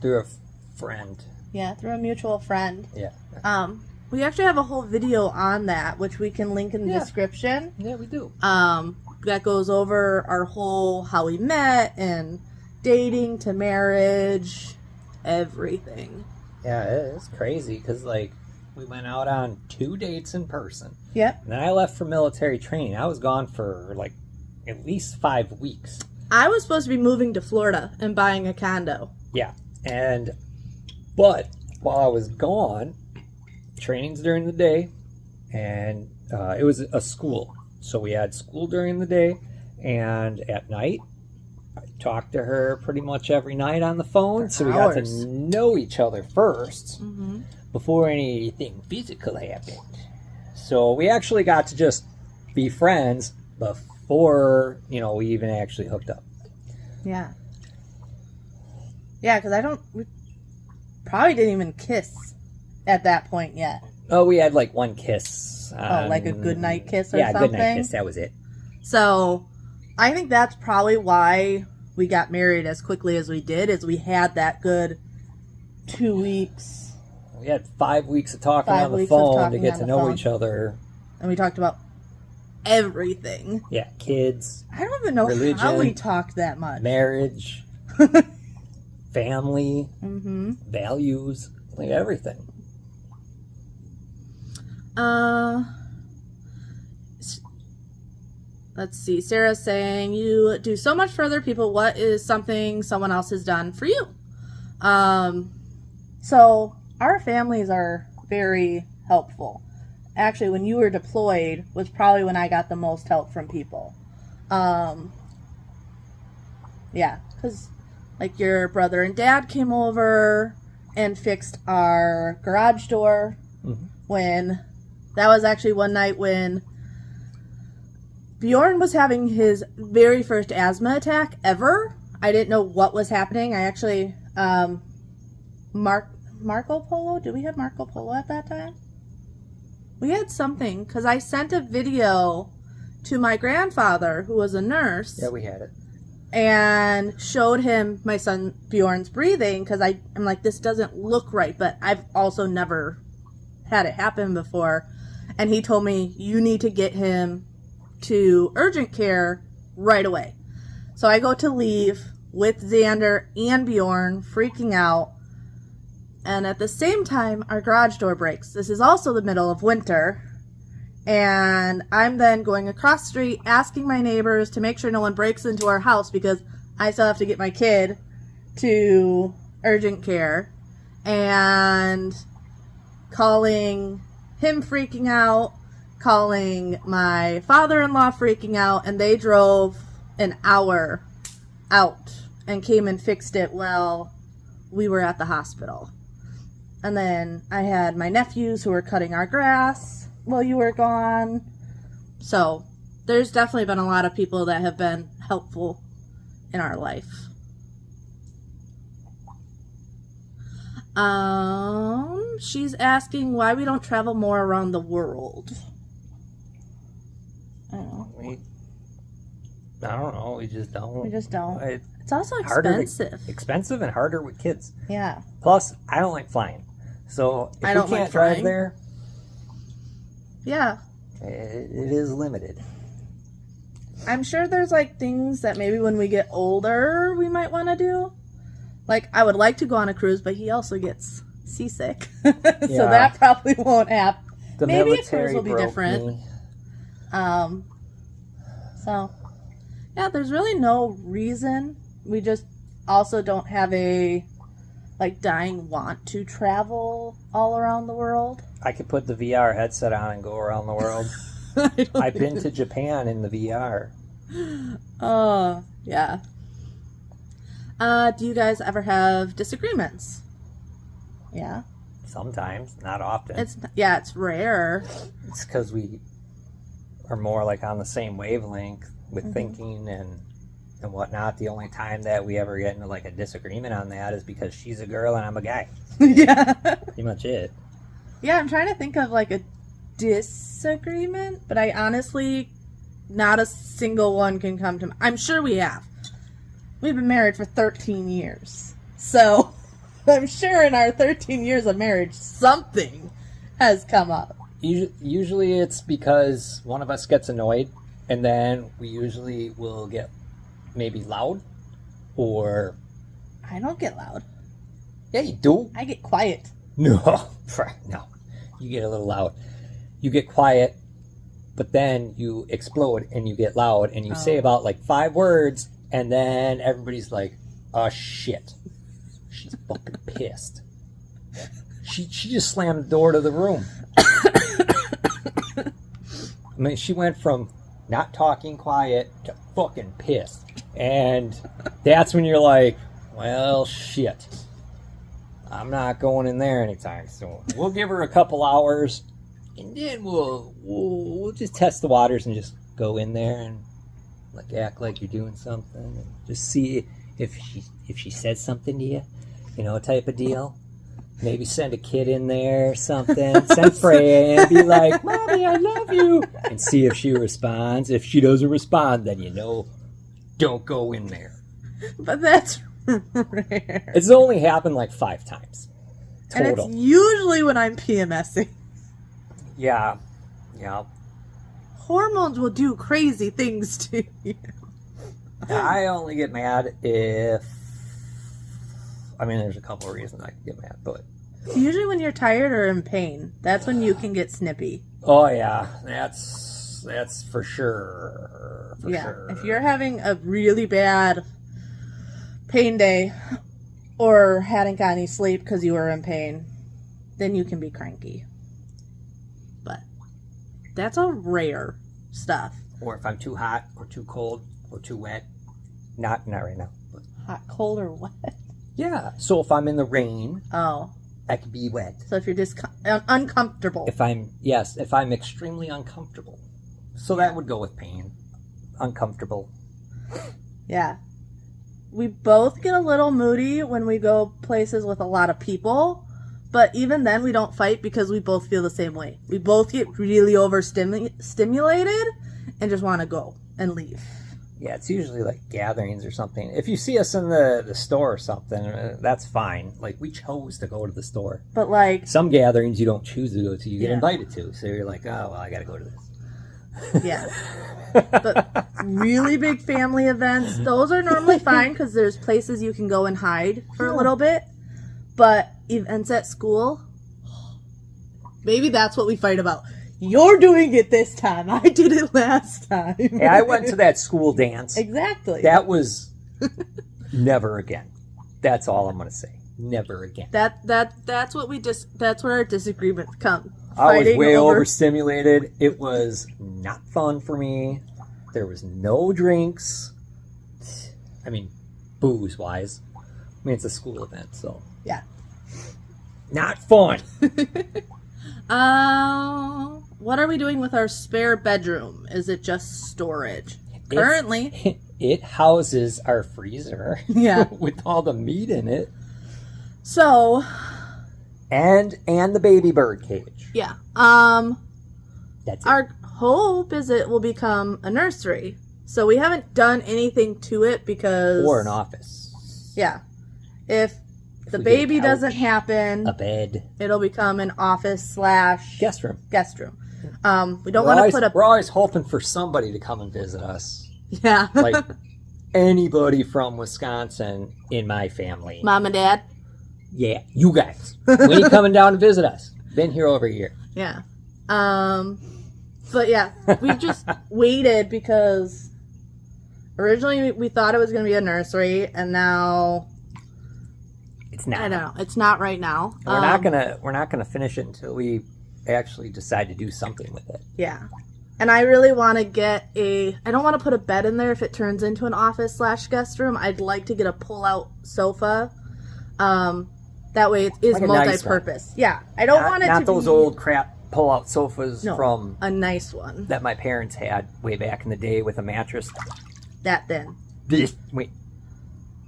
Through a friend. Yeah, through a mutual friend. Yeah. We actually have a whole video on that, which we can link in the description. Yeah, we do. That goes over our whole how we met and dating to marriage, everything. Yeah, it's crazy because, like, we went out on 2 dates in person. Yep. And then I left for military training. I was gone for, like, at least 5 weeks. I was supposed to be moving to Florida and buying a condo. Yeah. But while I was gone, training's during the day, and it was a school. So we had school during the day, and at night, I talked to her pretty much every night on the phone. So we got to know each other first before anything physical happened. So we actually got to just be friends before, we even actually hooked up. Yeah. Yeah, because we probably didn't even kiss at that point yet. Oh, we had like one kiss. Like a goodnight kiss or something? Yeah, goodnight kiss, that was it. So, I think that's probably why we got married as quickly as we did, is we had that good 2 weeks. We had 5 weeks of talking on the phone to get to know each other. And we talked about everything. Yeah, kids. I don't even know religion, how we talked that much. Marriage. Family. Values. Like everything. let's see. Sarah's saying, you do so much for other people. What is something someone else has done for you? So our families are very helpful. Actually, when you were deployed was probably when I got the most help from people. Yeah, because like your brother and dad came over and fixed our garage door. When that was actually one night when Bjorn was having his very first asthma attack ever. I didn't know what was happening. I actually, Marco Polo? Did we have Marco Polo at that time? We had something, because I sent a video to my grandfather, who was a nurse. Yeah, we had it. And showed him my son Bjorn's breathing, because I'm like, this doesn't look right, but I've also never had it happen before. And he told me, you need to get him to urgent care right away. So I go to leave with Xander and Bjorn, freaking out. And at the same time, our garage door breaks. This is also the middle of winter. And I'm then going across the street, asking my neighbors to make sure no one breaks into our house, because I still have to get my kid to urgent care. And calling him freaking out, calling my father-in-law freaking out, and they drove an hour out and came and fixed it while we were at the hospital. And then I had my nephews who were cutting our grass while you were gone. So there's definitely been a lot of people that have been helpful in our life. She's asking why we don't travel more around the world. I don't know. I don't know. We just don't. We just don't. It's also expensive. Expensive and harder with kids. Yeah. Plus, I don't like flying. So if I don't we can't like flying. drive there, yeah, it is limited. I'm sure there's like things that maybe when we get older we might want to do. Like, I would like to go on a cruise, but he also gets seasick. So that probably won't happen. Maybe a cruise will be different. So, yeah, there's really no reason. We just also don't have a, like, dying want to travel all around the world. I could put the VR headset on and go around the world. I've been to Japan in the VR. Oh, yeah. Do you guys ever have disagreements? Yeah. Sometimes, not often. It's rare. It's because we are more like on the same wavelength with thinking and whatnot. The only time that we ever get into like a disagreement on that is because she's a girl and I'm a guy. Yeah. Pretty much it. Yeah, I'm trying to think of like a disagreement, but I honestly, not a single one can come to mind. I'm sure we have. We've been married for 13 years. So I'm sure in our 13 years of marriage, something has come up. Usually it's because one of us gets annoyed, and then we usually will get maybe loud, or... I don't get loud. Yeah, you do. I get quiet. No. You get a little loud. You get quiet, but then you explode and you get loud, and you say about like 5 words, and then everybody's like, oh shit. She's fucking pissed. She just slammed the door to the room. I mean, she went from not talking quiet to fucking pissed. And that's when you're like, well, shit. I'm not going in there anytime soon. We'll give her a couple hours, and then we'll just test the waters and just go in there and like act like you're doing something and just see if she says something to you, type of deal. Maybe send a kid in there or something. Send Freya and be like, Mommy, I love you. And see if she responds. If she doesn't respond, then don't go in there. But that's rare. It's only happened like 5 times. Total. And it's usually when I'm PMSing. Yeah. Hormones will do crazy things to you. I only get mad if... there's a couple of reasons I can get mad, but... Usually when you're tired or in pain. That's when you can get snippy. Oh, yeah. That's That's for sure. For sure. If you're having a really bad pain day or hadn't got any sleep because you were in pain, then you can be cranky. But that's all rare stuff. Or if I'm too hot or too cold or too wet. Not right now. But. Hot, cold, or wet? Yeah. So if I'm in the rain, oh, I could be wet. So if you're just uncomfortable. If I'm extremely uncomfortable. So that would go with pain. Uncomfortable. Yeah. We both get a little moody when we go places with a lot of people, but even then we don't fight because we both feel the same way. We both get really overstimulated and just want to go and leave. Yeah, it's usually like gatherings or something. If you see us in the store or something, that's fine. Like, we chose to go to the store. But like... some gatherings you don't choose to go to, you get invited to. So you're like, oh, well, I got to go to this. Yeah. But really big family events, those are normally fine because there's places you can go and hide for a little bit. But events at school, maybe that's what we fight about. You're doing it this time. I did it last time. Hey, I went to that school dance. Exactly. That was never again. That's all I'm going to say. Never again. That's what that's where our disagreements come. I was way overstimulated. It was not fun for me. There was no drinks. I mean, booze wise. I mean, it's a school event, so yeah, not fun. What are we doing with our spare bedroom? Is it just storage? Currently, it houses our freezer. Yeah, with all the meat in it. So, and the baby bird cage. Yeah. That's it. Our hope is it will become a nursery. So we haven't done anything to it because... or an office. Yeah. If the baby doesn't happen... a bed. It'll become an office / guest room. We don't want to put a... We're always hoping for somebody to come and visit us. Yeah. Like anybody from Wisconsin in my family. Mom and Dad? Yeah, you guys. When you coming down to visit us? Been here over a year. Yeah. But yeah, we've just waited because originally we thought it was going to be a nursery, and now it's not. I don't know. It's not right now. We're not gonna finish it until we actually decide to do something with it. Yeah. And I really want to get I don't want to put a bed in there if it turns into an office / guest room. I'd like to get a pull-out sofa. That way it is like multi-purpose. Nice, yeah. I don't want it to be... not those old crap pull-out sofas from... a nice one. That my parents had way back in the day with a mattress. That thin. Wait.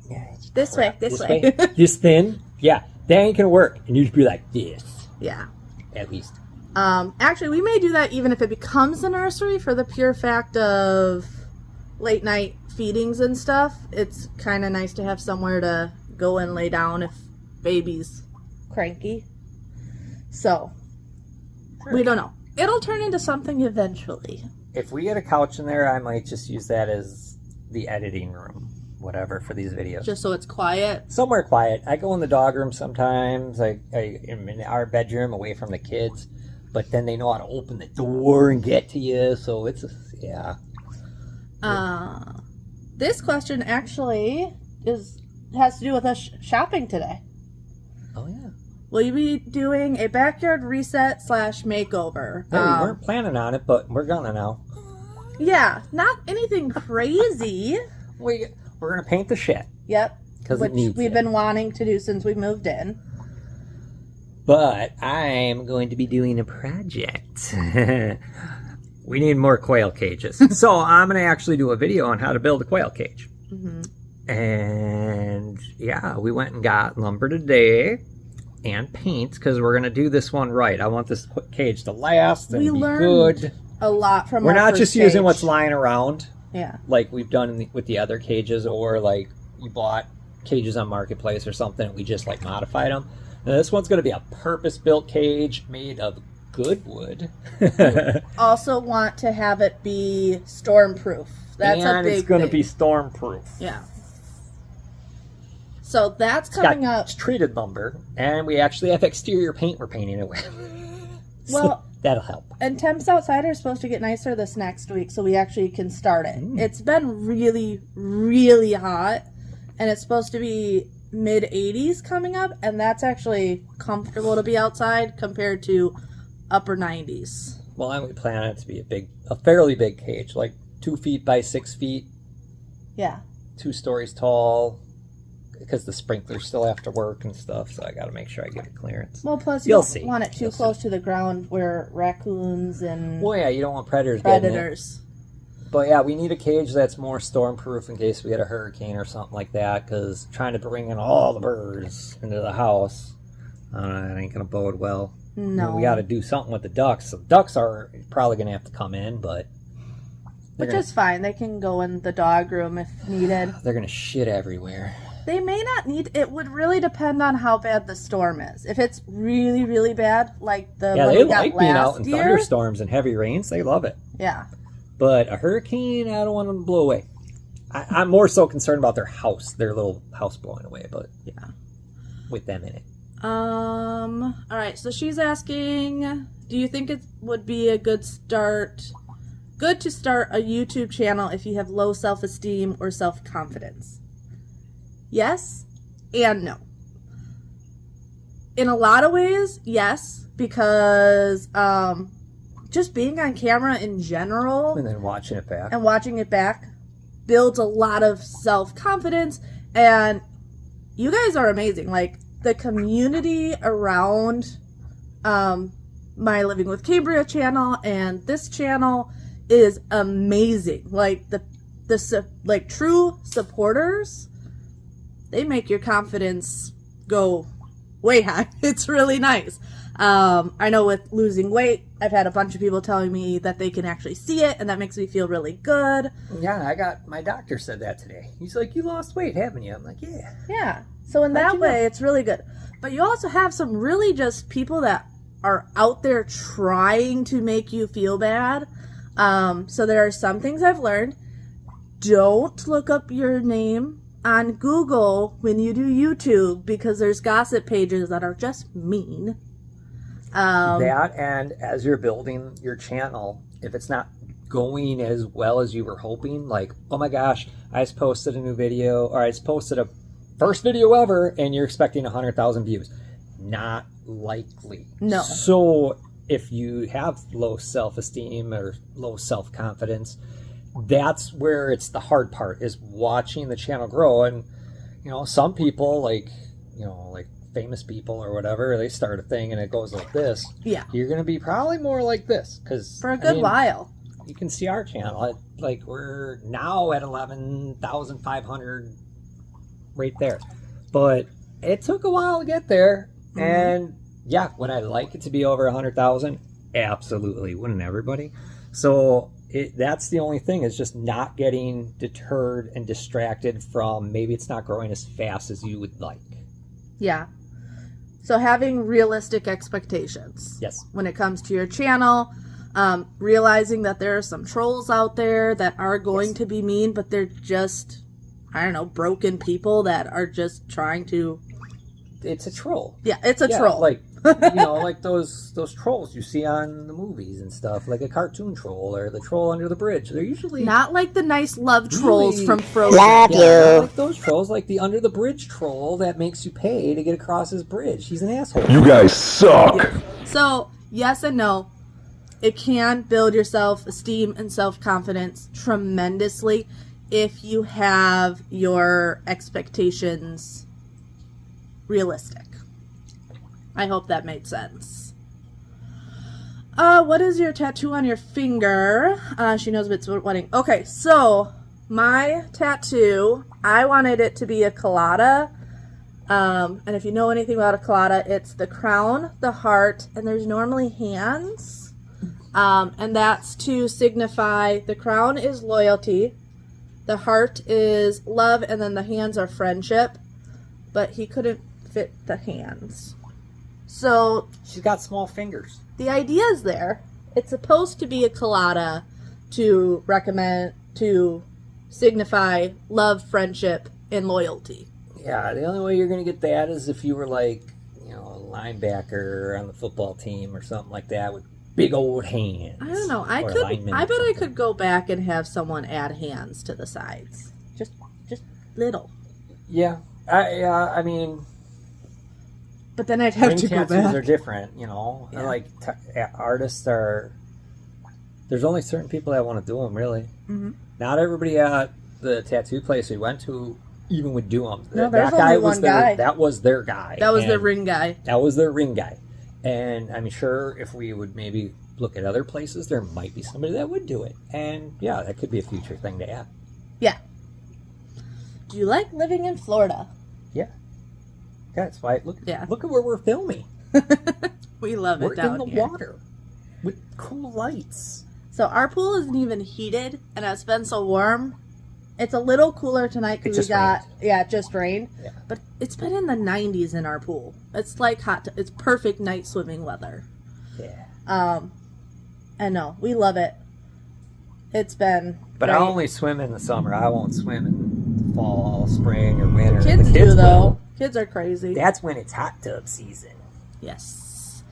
Yeah, this way. This thin? Yeah. That ain't gonna work. And you'd be like this. Yeah. At least. Actually, we may do that even if it becomes a nursery for the pure fact of late night feedings and stuff. It's kind of nice to have somewhere to go and lay down if baby's cranky. So, we don't know. It'll turn into something eventually. If we get a couch in there, I might just use that as the editing room, whatever, for these videos. Just so it's quiet? Somewhere quiet. I go in the dog room sometimes. I am in our bedroom away from the kids. But then they know how to open the door and get to you, so it's, yeah. This question actually has to do with us shopping today. Oh, yeah. Will you be doing a backyard reset / makeover? Yeah, we weren't planning on it, but we're gonna now. Yeah, not anything crazy. We're gonna paint the shed. Yep. Because we've been wanting to do since we moved in. But I'm going to be doing a project. We need more quail cages. So I'm going to actually do a video on how to build a quail cage. Mm-hmm. And yeah, we went and got lumber today and paint because we're going to do this one right. I want this cage to last and be good. A lot from We're not just using what's lying around. Yeah. Like we've done with the other cages, or like you bought cages on Marketplace or something and we just like modified them. Now, this one's going to be a purpose-built cage made of good wood. Also want to have it be storm-proof. That's a big thing. It's going to be storm-proof. Yeah. So that's coming up. It's treated lumber, and we actually have exterior paint we're painting it with. Well, That'll help. And temps outside are supposed to get nicer this next week, so we actually can start it. It's been really, really hot, and it's supposed to be mid-80s coming up, and that's actually comfortable to be outside compared to upper 90s. Well, I would plan it to be a fairly big cage, like 2 feet by 6 feet. Yeah. 2 stories tall, because the sprinklers still have to work and stuff, so I got to make sure I give it clearance. Well, plus you don't want it too close to the ground where raccoons and well, yeah, you don't want predators. But yeah, we need a cage that's more storm-proof in case we get a hurricane or something like that, because trying to bring in all the birds into the house, it ain't going to bode well. No. We got to do something with the ducks. So ducks are probably going to have to come in, but... Which is fine. They can go in the dog room if needed. They're going to shit everywhere. They may not need... It would really depend on how bad the storm is. If it's really, really bad, like the one we got like being out in year, thunderstorms and heavy rains. They love it. Yeah. But a hurricane, I don't want them to blow away. I'm more so concerned about their house, their little house blowing away, but yeah, with them in it. All right, so she's asking, do you think it would be a good to start a YouTube channel if you have low self-esteem or self-confidence? Yes and no. In a lot of ways, yes, because just being on camera in general and then watching it back builds a lot of self-confidence, and you guys are amazing. Like, the community around my Living with Cambriea channel and this channel is amazing. Like, the true supporters, they make your confidence go way high. It's really nice. I know with losing weight, I've had a bunch of people telling me that they can actually see it, and that makes me feel really good. Yeah, my doctor said that today. He's like, you lost weight, haven't you? I'm like, yeah. Yeah. So in that way, it's really good. But you also have some really just people that are out there trying to make you feel bad. So there are some things I've learned. Don't look up your name on Google when you do YouTube, because there's gossip pages that are just mean. That, and as you're building your channel, if it's not going as well as you were hoping, like, oh my gosh, I just posted a new video, or I just posted a first video ever, and you're expecting 100,000 views. Not likely. No. So if you have low self-esteem or low self-confidence, that's where it's the hard part, is watching the channel grow. And, some people, like famous people or whatever, they start a thing and it goes like this. Yeah. You're going to be probably more like this, because for a good while. You can see our channel. We're now at 11,500 right there. But it took a while to get there. Mm-hmm. And yeah, would I like it to be over 100,000? Absolutely. Wouldn't everybody? So that's the only thing, is just not getting deterred and distracted from maybe it's not growing as fast as you would like. Yeah. So having realistic expectations. Yes. When it comes to your channel, realizing that there are some trolls out there that are going to be mean, but they're just, broken people that are just trying to... It's a troll. Yeah, it's a troll. Like, like those trolls you see on the movies and stuff, like a cartoon troll or the troll under the bridge. They're usually not like the nice love trolls from Frozen. Love you. Not like those trolls, like the under the bridge troll that makes you pay to get across his bridge. He's an asshole. You guys suck. Yeah. So, yes and no. It can build your self-esteem and self-confidence tremendously if you have your expectations realistic. I hope that made sense. What is your tattoo on your finger? She knows it's wedding. Okay, so my tattoo, I wanted it to be a colada. And if you know anything about a colada, it's the crown, the heart, and there's normally hands. And that's to signify the crown is loyalty, the heart is love, and then the hands are friendship. But he couldn't fit the hands. So she's got small fingers. The idea is there. It's supposed to be a colada to signify love, friendship, and loyalty. Yeah, the only way you're going to get that is if you were like, a linebacker on the football team or something like that with big old hands. I don't know. I bet I could go back and have someone add hands to the sides. Just little. Yeah. I mean, but then I'd have to go back. Are different, you know. Yeah. Like artists are. There's only certain people that want to do them, really. Mm-hmm. Not everybody at the tattoo place we went to even would do them. No, there's only one guy. That was their guy. That was their ring guy. That was their ring guy. And I'm sure if we would maybe look at other places, there might be somebody that would do it. And yeah, that could be a future thing to add. Yeah. Do you like living in Florida? Yeah. That's why. Look at where we're filming. We love it down here. We're in the water with cool lights. So our pool isn't even heated, and it's been so warm. It's a little cooler tonight because it just rained. Yeah. But it's been in the 90s in our pool. It's like it's perfect night swimming weather. Yeah. I know, we love it. It's been. But I only swim in the summer. I won't swim in fall, spring, or winter. Kids do though. Kids are crazy. That's when it's hot tub season. Yes.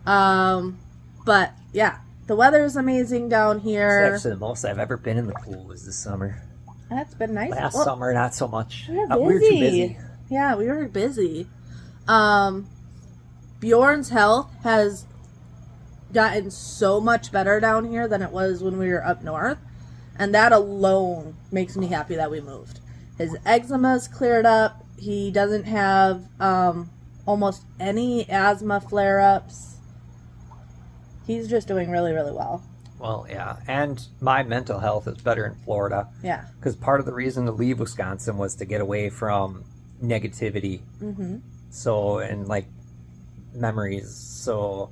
But yeah, the weather is amazing down here. It's actually the most I've ever been in the pool was this summer. That's been nice. Last summer, not so much. We were too busy. Yeah, we were busy. Bjorn's health has gotten so much better down here than it was when we were up north. And that alone makes me happy that we moved. His eczema's cleared up. He doesn't have almost any asthma flare-ups. He's just doing really, really well. Well, yeah. And my mental health is better in Florida. Yeah. Because part of the reason to leave Wisconsin was to get away from negativity. Mm-hmm. So, and like memories. So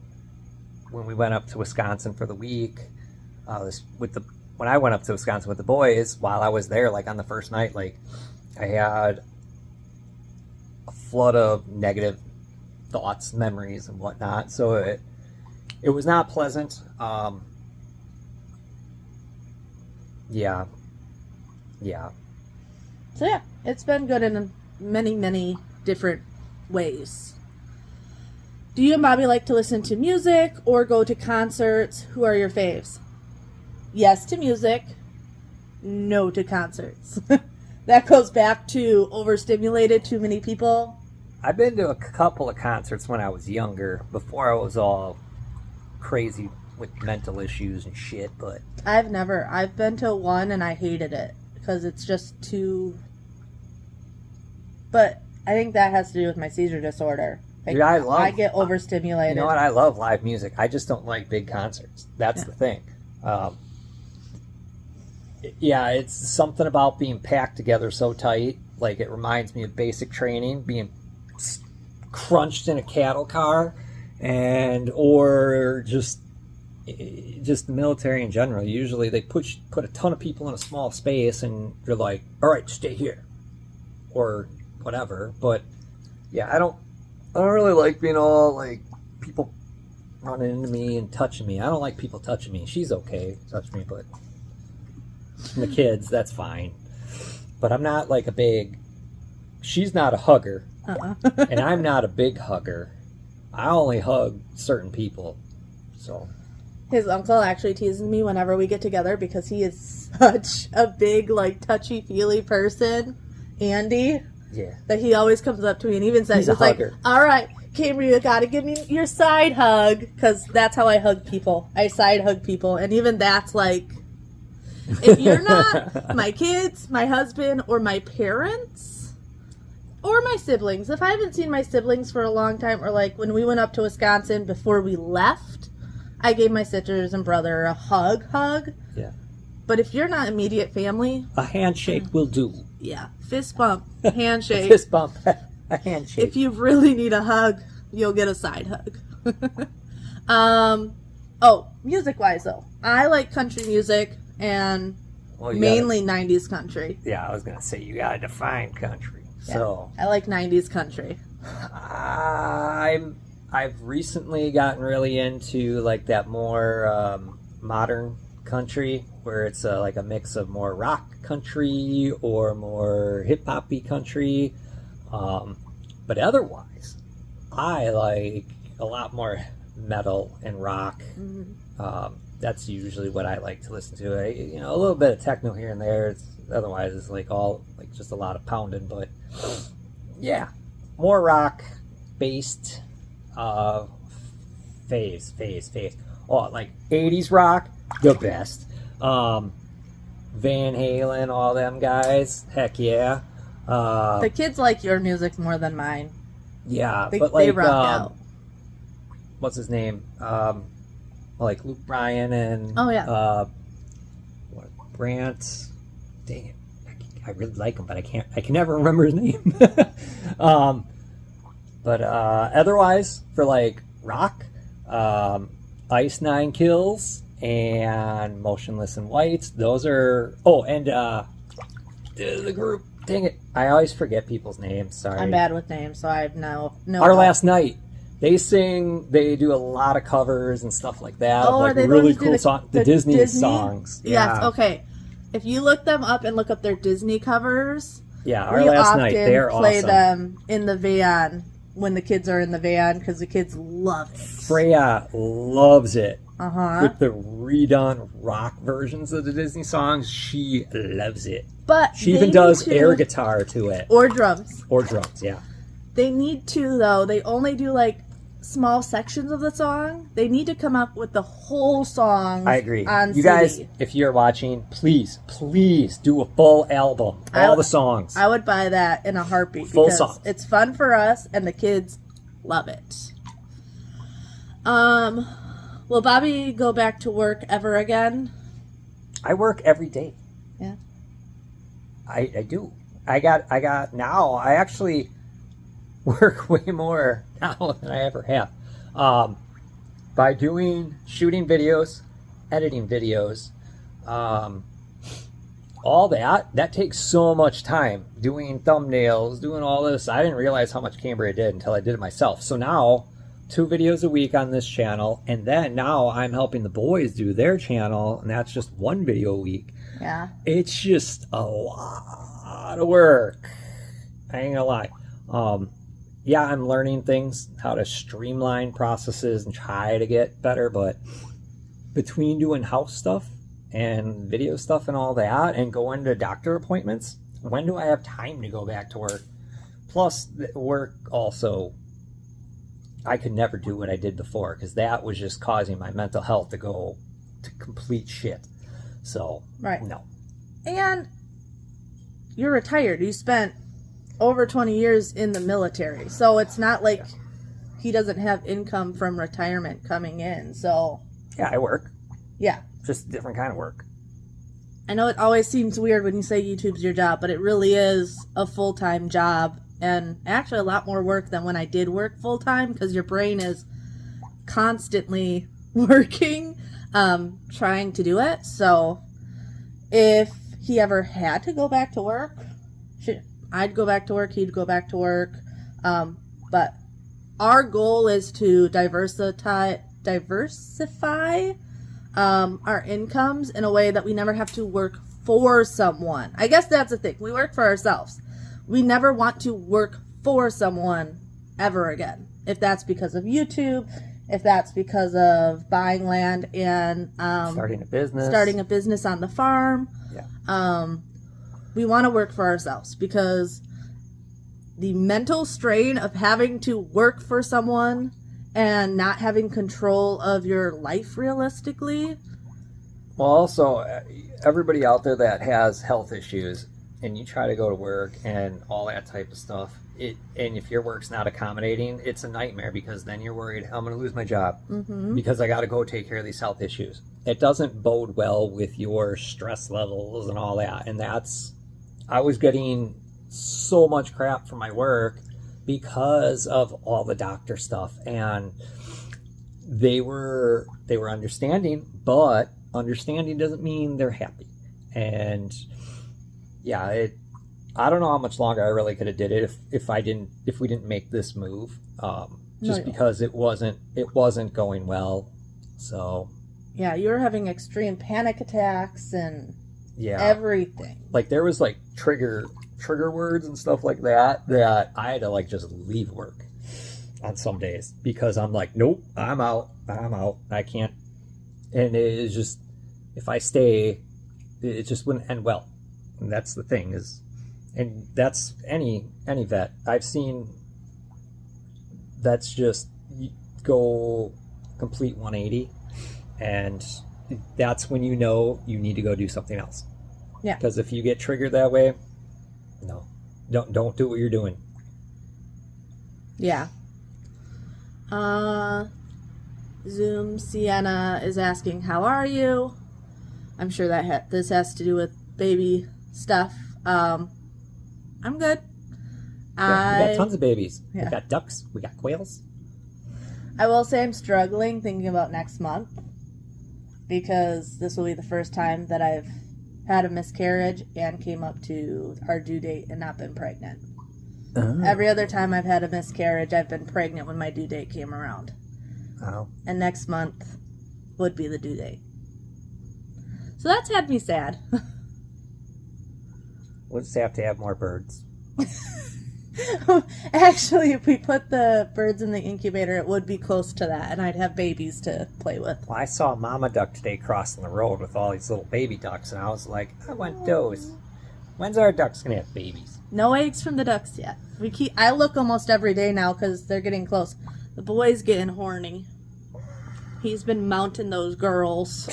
when we went up to Wisconsin for the week, when I went up to Wisconsin with the boys, while I was there, like on the first night, like I had a flood of negative thoughts, memories, and whatnot. So it was not pleasant. Yeah. So yeah, it's been good in many, many different ways. Do you and Bobby like to listen to music or go to concerts? Who are your faves? Yes to music, no to concerts. That goes back to overstimulated, too many people. I've been to a couple of concerts when I was younger, before I was all crazy with mental issues and shit, but I've been to one and I hated it because it's just too, but I think that has to do with my seizure disorder. Like, dude, I get overstimulated. You know what? I love live music. I just don't like big concerts. That's the thing. Yeah, it's something about being packed together so tight. Like, it reminds me of basic training, being crunched in a cattle car, or just the military in general. Usually they put a ton of people in a small space and you're like, all right, stay here or whatever. But yeah, I don't really like being all like people running into me and touching me. I don't like people touching me. She's okay touch me, but the kids, that's fine. But I'm not like she's not a hugger. And I'm not a big hugger. I only hug certain people. So his uncle actually teases me whenever we get together because he is such a big, like, touchy-feely person, Andy. Yeah. That he always comes up to me and even says, he's like, all right, Cambriea, you gotta give me your side hug. Because that's how I hug people. I side hug people. And even that's like, if you're not my kids, my husband, or my parents, or my siblings, if I haven't seen my siblings for a long time, or like when we went up to Wisconsin before we left, I gave my sisters and brother a hug. Yeah. But if you're not immediate family, a handshake will do. Yeah. Fist bump, handshake. Fist bump, a handshake. If you really need a hug, you'll get a side hug. Music-wise, though. I like country music and mainly 90s country. Yeah, I was going to say, you got to define country. Yeah, so I like 90s country. I've recently gotten really into like that more modern country where it's like a mix of more rock country or more hip-hop-y country. But otherwise, I like a lot more metal and rock. Mm-hmm. That's usually what I like to listen to. A little bit of techno here and there. Otherwise, it's like just a lot of pounding. But yeah, more rock based. Phase. Oh, like 80s rock, the best. Van Halen, all them guys. Heck yeah. The kids like your music more than mine. Yeah, They but like, rock out. what's his name? Like Luke Bryan and Oh, yeah. Brant. Dang it, I really like him, but I can never remember his name. But otherwise, for like rock, Ice Nine Kills and Motionless in White. Those are. Oh, and the group. Dang it, I always forget people's names. Sorry, I'm bad with names, so I have no. Our Last Night. They sing. They do a lot of covers and stuff like that. Oh, like are they really the cool songs. The Disney songs. Yes. Yeah. Okay. If you look them up and look up their Disney covers, Yeah, Our Last Night. They're play awesome. them in the van when the kids are in the van because the kids love it. Freya loves it. With the redone rock versions of the Disney songs, she loves it. But she even does air guitar to it. Or drums. Or drums, yeah. They need to, though. They only do, like, small sections of the song. They need to come up with the whole song. I agree. On you CD. Guys, if you're watching, please do a full album. All the songs. I would buy that in a heartbeat. Full because song. It's fun for us, and the kids love it. Will Bobby go back to work ever again? I work every day. Yeah. I do. I actually work way more now than I ever have. By shooting videos, editing videos, all that takes so much time. Doing thumbnails, doing all this. I didn't realize how much Cambriea did until I did it myself. So now, 2 videos a week on this channel, and then now I'm helping the boys do their channel, and that's just 1 video a week. Yeah. It's just a lot of work. I ain't gonna lie. Yeah, I'm learning things, how to streamline processes and try to get better, but between doing house stuff and video stuff and all that and going to doctor appointments, when do I have time to go back to work? Plus, work also, I could never do what I did before because that was just causing my mental health to go to complete shit. So, right. No. And you're retired. You spent over 20 years in the military. So it's not like he doesn't have income from retirement coming in. So yeah, I work. Yeah. Just a different kind of work. I know it always seems weird when you say YouTube's your job, but it really is a full-time job and actually a lot more work than when I did work full-time because your brain is constantly working, trying to do it. So if he ever had to go back to work, I'd go back to work, he'd go back to work. But our goal is to diversify our incomes in a way that we never have to work for someone. I guess that's the thing. We work for ourselves. We never want to work for someone ever again. If that's because of YouTube, if that's because of buying land and starting a business on the farm. Yeah. We want to work for ourselves because the mental strain of having to work for someone and not having control of your life realistically. Well, also, everybody out there that has health issues and you try to go to work and all that type of stuff, and if your work's not accommodating, it's a nightmare because then you're worried, I'm going to lose my job because I got to go take care of these health issues. It doesn't bode well with your stress levels and all that. And I was getting so much crap from my work because of all the doctor stuff, and they were understanding, but understanding doesn't mean they're happy. And yeah, I don't know how much longer I really could have did it if we didn't make this move, because it wasn't going well. So yeah, you were having extreme panic attacks and yeah, everything. Like there was like trigger words and stuff like that I had to like just leave work on some days because I'm like, nope, I'm out. I can't. And it is just, if I stay, it just wouldn't end well. And that's the thing is, and that's any vet I've seen. That's just go complete 180, and that's when you know you need to go do something else. Yeah. Because if you get triggered that way, no, don't do what you're doing. Yeah. Zoom Sienna is asking, how are you? I'm sure that this has to do with baby stuff. I'm good. Yeah, we got tons of babies. Yeah. We got ducks. We got quails. I will say I'm struggling thinking about next month, because this will be the first time that I've had a miscarriage and came up to our due date and not been pregnant. Oh. Every other time I've had a miscarriage, I've been pregnant when my due date came around. Oh. And next month would be the due date. So that's had me sad. We'll just have to have more birds. Actually, if we put the birds in the incubator, it would be close to that, and I'd have babies to play with. Well, I saw a mama duck today crossing the road with all these little baby ducks, and I was like, I want those. When's our ducks gonna have babies? No eggs from the ducks yet. I look almost every day now because they're getting close. The boy's getting horny. He's been mounting those girls.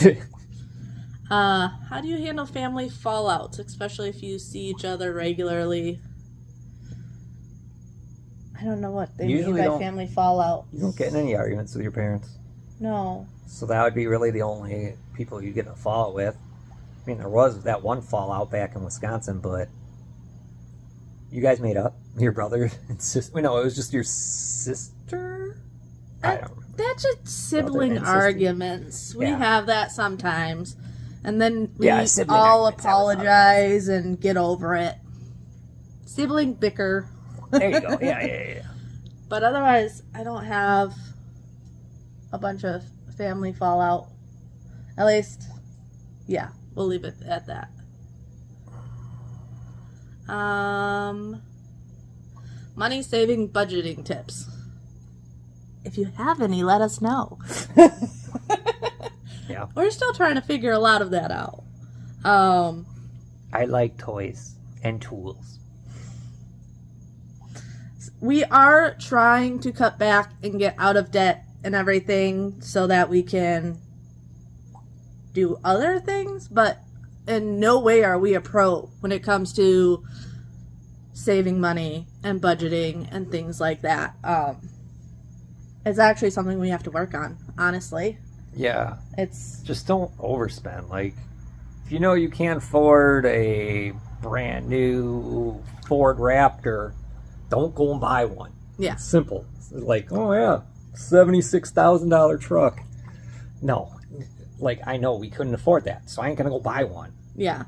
How do you handle family fallouts, especially if you see each other regularly? I don't know what they mean by family fallout. You don't get in any arguments with your parents. No. So that would be really the only people you get in a fallout with. I mean, there was that one fallout back in Wisconsin, but you guys made up. Your brother and sister. No, it was just your sister? I don't remember. That's just sibling arguments. We have that sometimes. And then we all apologize and get over it. Sibling bicker. There you go. Yeah. But otherwise, I don't have a bunch of family fallout. At least, yeah, we'll leave it at that. Money saving budgeting tips. If you have any, let us know. Yeah. We're still trying to figure a lot of that out. I like toys and tools. We are trying to cut back and get out of debt and everything so that we can do other things, but in no way are we a pro when it comes to saving money and budgeting and things like that. It's actually something we have to work on, honestly. Yeah. It's just don't overspend. Like, if you know you can't afford a brand new Ford Raptor, don't go and buy one. Yeah. It's simple. It's like, oh yeah, $76,000 truck. No. Like, I know we couldn't afford that, so I ain't gonna go buy one. Yeah.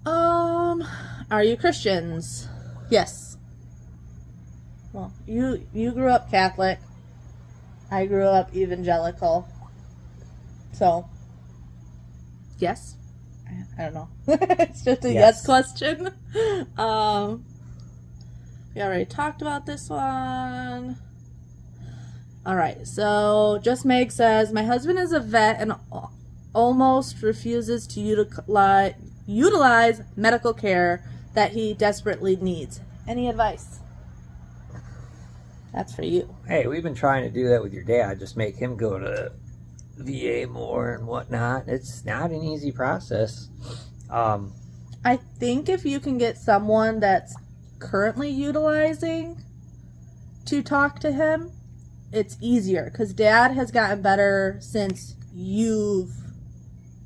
Are you Christians? Yes. Well, you grew up Catholic. I grew up evangelical. So, yes. I don't know. It's just a yes question. We already talked about this one. Alright, so Just Meg says, my husband is a vet and almost refuses to utilize medical care that he desperately needs. Any advice? That's for you. Hey, we've been trying to do that with your dad. Just make him go to VA more and whatnot. It's not an easy process. I think if you can get someone that's currently utilizing to talk to him, it's easier. Because Dad has gotten better since you've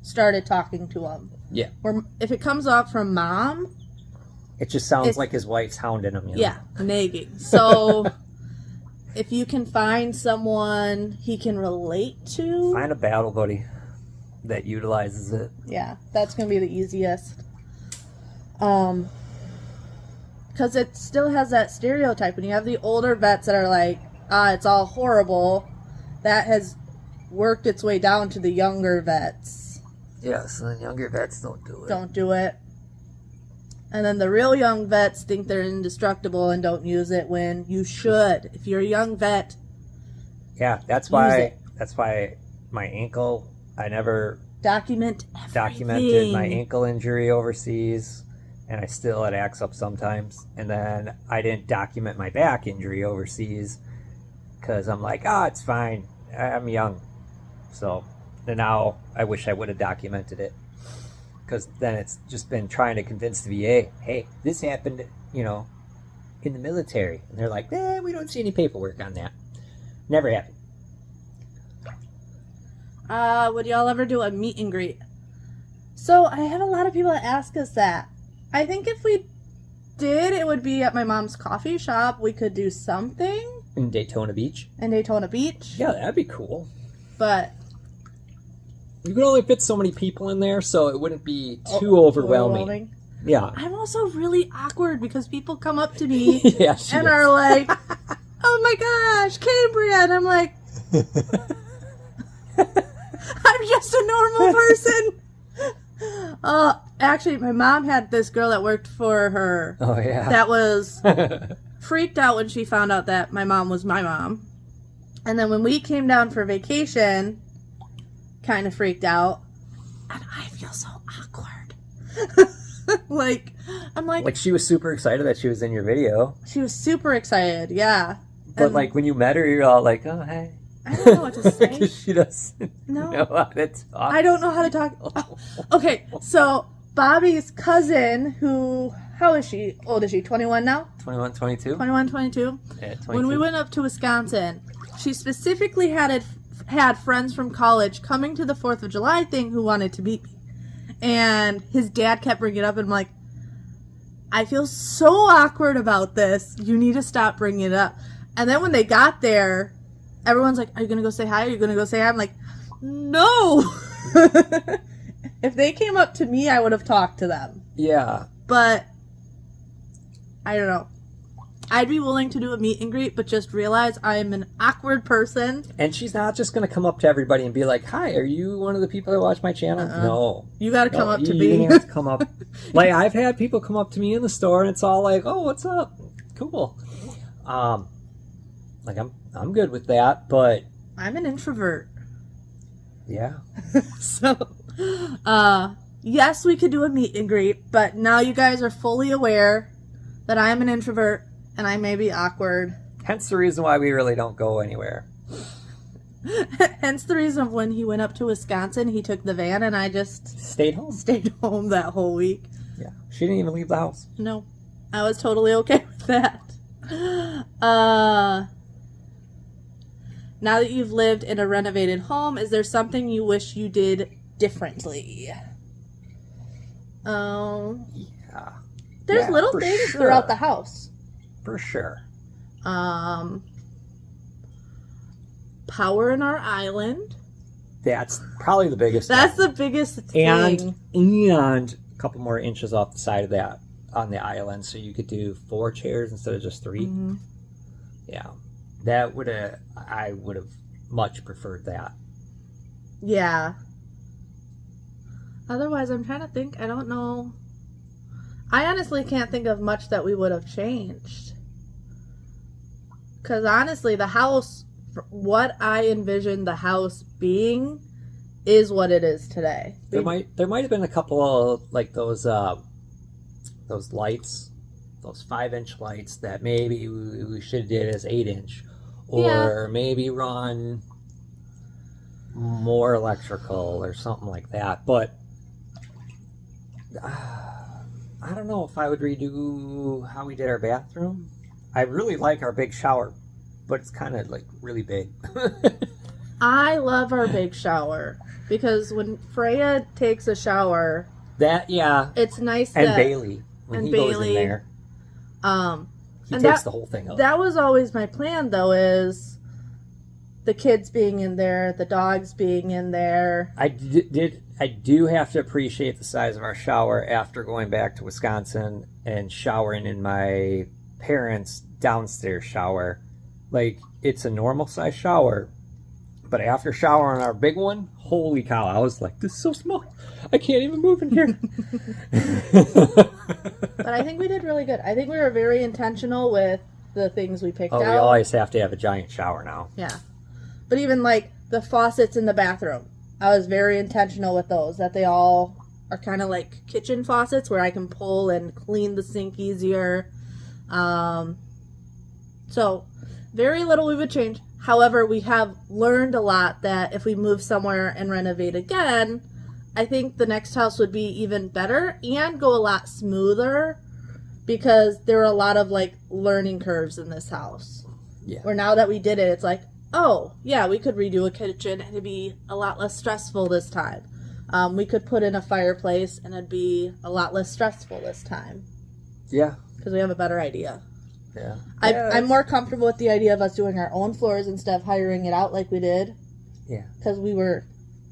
started talking to him. Yeah. Or if it comes off from Mom, it just sounds like his wife's hounding him. You know? Yeah, nagging. So if you can find someone he can relate to, find a battle buddy that utilizes it. Yeah, that's going to be the easiest. Because it still has that stereotype. When you have the older vets that are like, it's all horrible, that has worked its way down to the younger vets. Yes, and the younger vets don't do it. Don't do it. And then the real young vets think they're indestructible and don't use it when you should. If you're a young vet, yeah, that's why That's why my ankle, I never documented my ankle injury overseas, and I still, it acts up sometimes. And then I didn't document my back injury overseas because I'm like, it's fine. I'm young. So and now I wish I would have documented it, because then it's just been trying to convince the VA, hey, this happened, in the military. And they're like, we don't see any paperwork on that. Never happened. Would y'all ever do a meet and greet? So I have a lot of people that ask us that. I think if we did, it would be at my mom's coffee shop. We could do something. In Daytona Beach? Yeah, that'd be cool. But you could only fit so many people in there, so it wouldn't be too overwhelming. Yeah. I'm also really awkward because people come up to me and are like, oh my gosh, Cambriea. And I'm like, I'm just a normal person. Actually, my mom had this girl that worked for her. Oh, yeah. That was freaked out when she found out that my mom was my mom. And then when we came down for vacation, kind of freaked out. And I feel so awkward. I'm like... she was super excited that she was in your video. She was super excited, yeah. But, when you met her, you're all like, oh, hey. I don't know what to say. Because she doesn't know how to talk. I don't know how to talk. Oh, okay, so Bobby's cousin, how is she? Old is she? 21 now? 21, 22. 21, 22. Yeah, 22. When we went up to Wisconsin, she specifically had friends from college coming to the 4th of July thing who wanted to meet me. And his dad kept bringing it up, and I'm like, I feel so awkward about this. You need to stop bringing it up. And then when they got there, everyone's like, are you going to go say hi? Are you going to go say hi? I'm like, no. If they came up to me, I would have talked to them. Yeah. But, I don't know. I'd be willing to do a meet and greet, but just realize I'm an awkward person. And she's not just going to come up to everybody and be like, hi, are you one of the people that watch my channel? No. You got to come up to me. You have to come up. I've had people come up to me in the store, and it's all like, oh, what's up? Cool. I'm good with that, but... I'm an introvert. Yeah. So, yes, we could do a meet and greet, but now you guys are fully aware that I am an introvert and I may be awkward. Hence the reason why we really don't go anywhere. Hence the reason of when he went up to Wisconsin, he took the van and I just... Stayed home that whole week. Yeah. She didn't even leave the house. No. I was totally okay with that. Now that you've lived in a renovated home, is there something you wish you did differently? Yeah. There's little things throughout the house. For sure. Power in our island. That's probably the biggest That's the biggest thing. And a couple more inches off the side of that on the island, so you could do 4 chairs instead of just 3. Mm-hmm. Yeah. I would have much preferred that. Yeah. Otherwise, I'm trying to think. I don't know. I honestly can't think of much that we would have changed. Because honestly, the house, what I envisioned the house being, is what it is today. There might have been a couple of those lights, those 5-inch lights that maybe we should have did as 8-inch, or maybe run more electrical or something like that. But I don't know if I would redo how we did our bathroom. I really like our big shower, but it's kind of really big. I love our big shower because when Freya takes a shower, it's nice. And Bailey, when he goes in there, he takes the whole thing up. That was always my plan, though, is the kids being in there, the dogs being in there. I do have to appreciate the size of our shower after going back to Wisconsin and showering in my parents' downstairs shower. It's a normal size shower, but after showering our big one, holy cow, I was like, this is so small. I can't even move in here. But I think we did really good. I think we were very intentional with the things we picked out. We always have to have a giant shower now. Yeah. But even the faucets in the bathroom. I was very intentional with those, that they all are kind of like kitchen faucets where I can pull and clean the sink easier. So very little we would change. However, we have learned a lot that if we move somewhere and renovate again, I think the next house would be even better and go a lot smoother, because there were a lot of like learning curves in this house. Yeah. Where now that we did it, it's like, oh, yeah, we could redo a kitchen and it'd be a lot less stressful this time. We could put in a fireplace and it'd be a lot less stressful this time. Yeah. Because we have a better idea. Yeah. I'm more comfortable with the idea of us doing our own floors instead of hiring it out like we did. Yeah. Because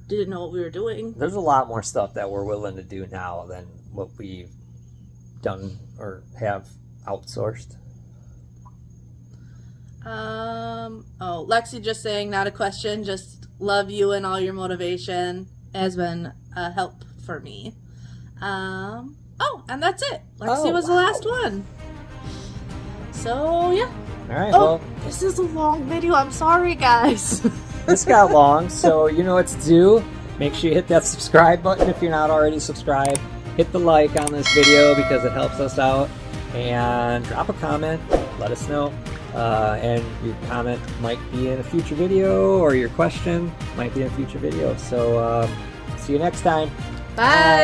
didn't know what we were doing. There's a lot more stuff that we're willing to do now than what we've done or have outsourced. Lexi just saying, not a question, just love you and all your motivation has been a help for me. And that's it. Lexi was the last one. So, yeah. All right, well. This is a long video. I'm sorry, guys. This got long, so you know what to do. Make sure you hit that subscribe button if you're not already subscribed. Hit the like on this video because it helps us out. And drop a comment. Let us know. And your comment might be in a future video, or your question might be in a future video. So, see you next time. Bye.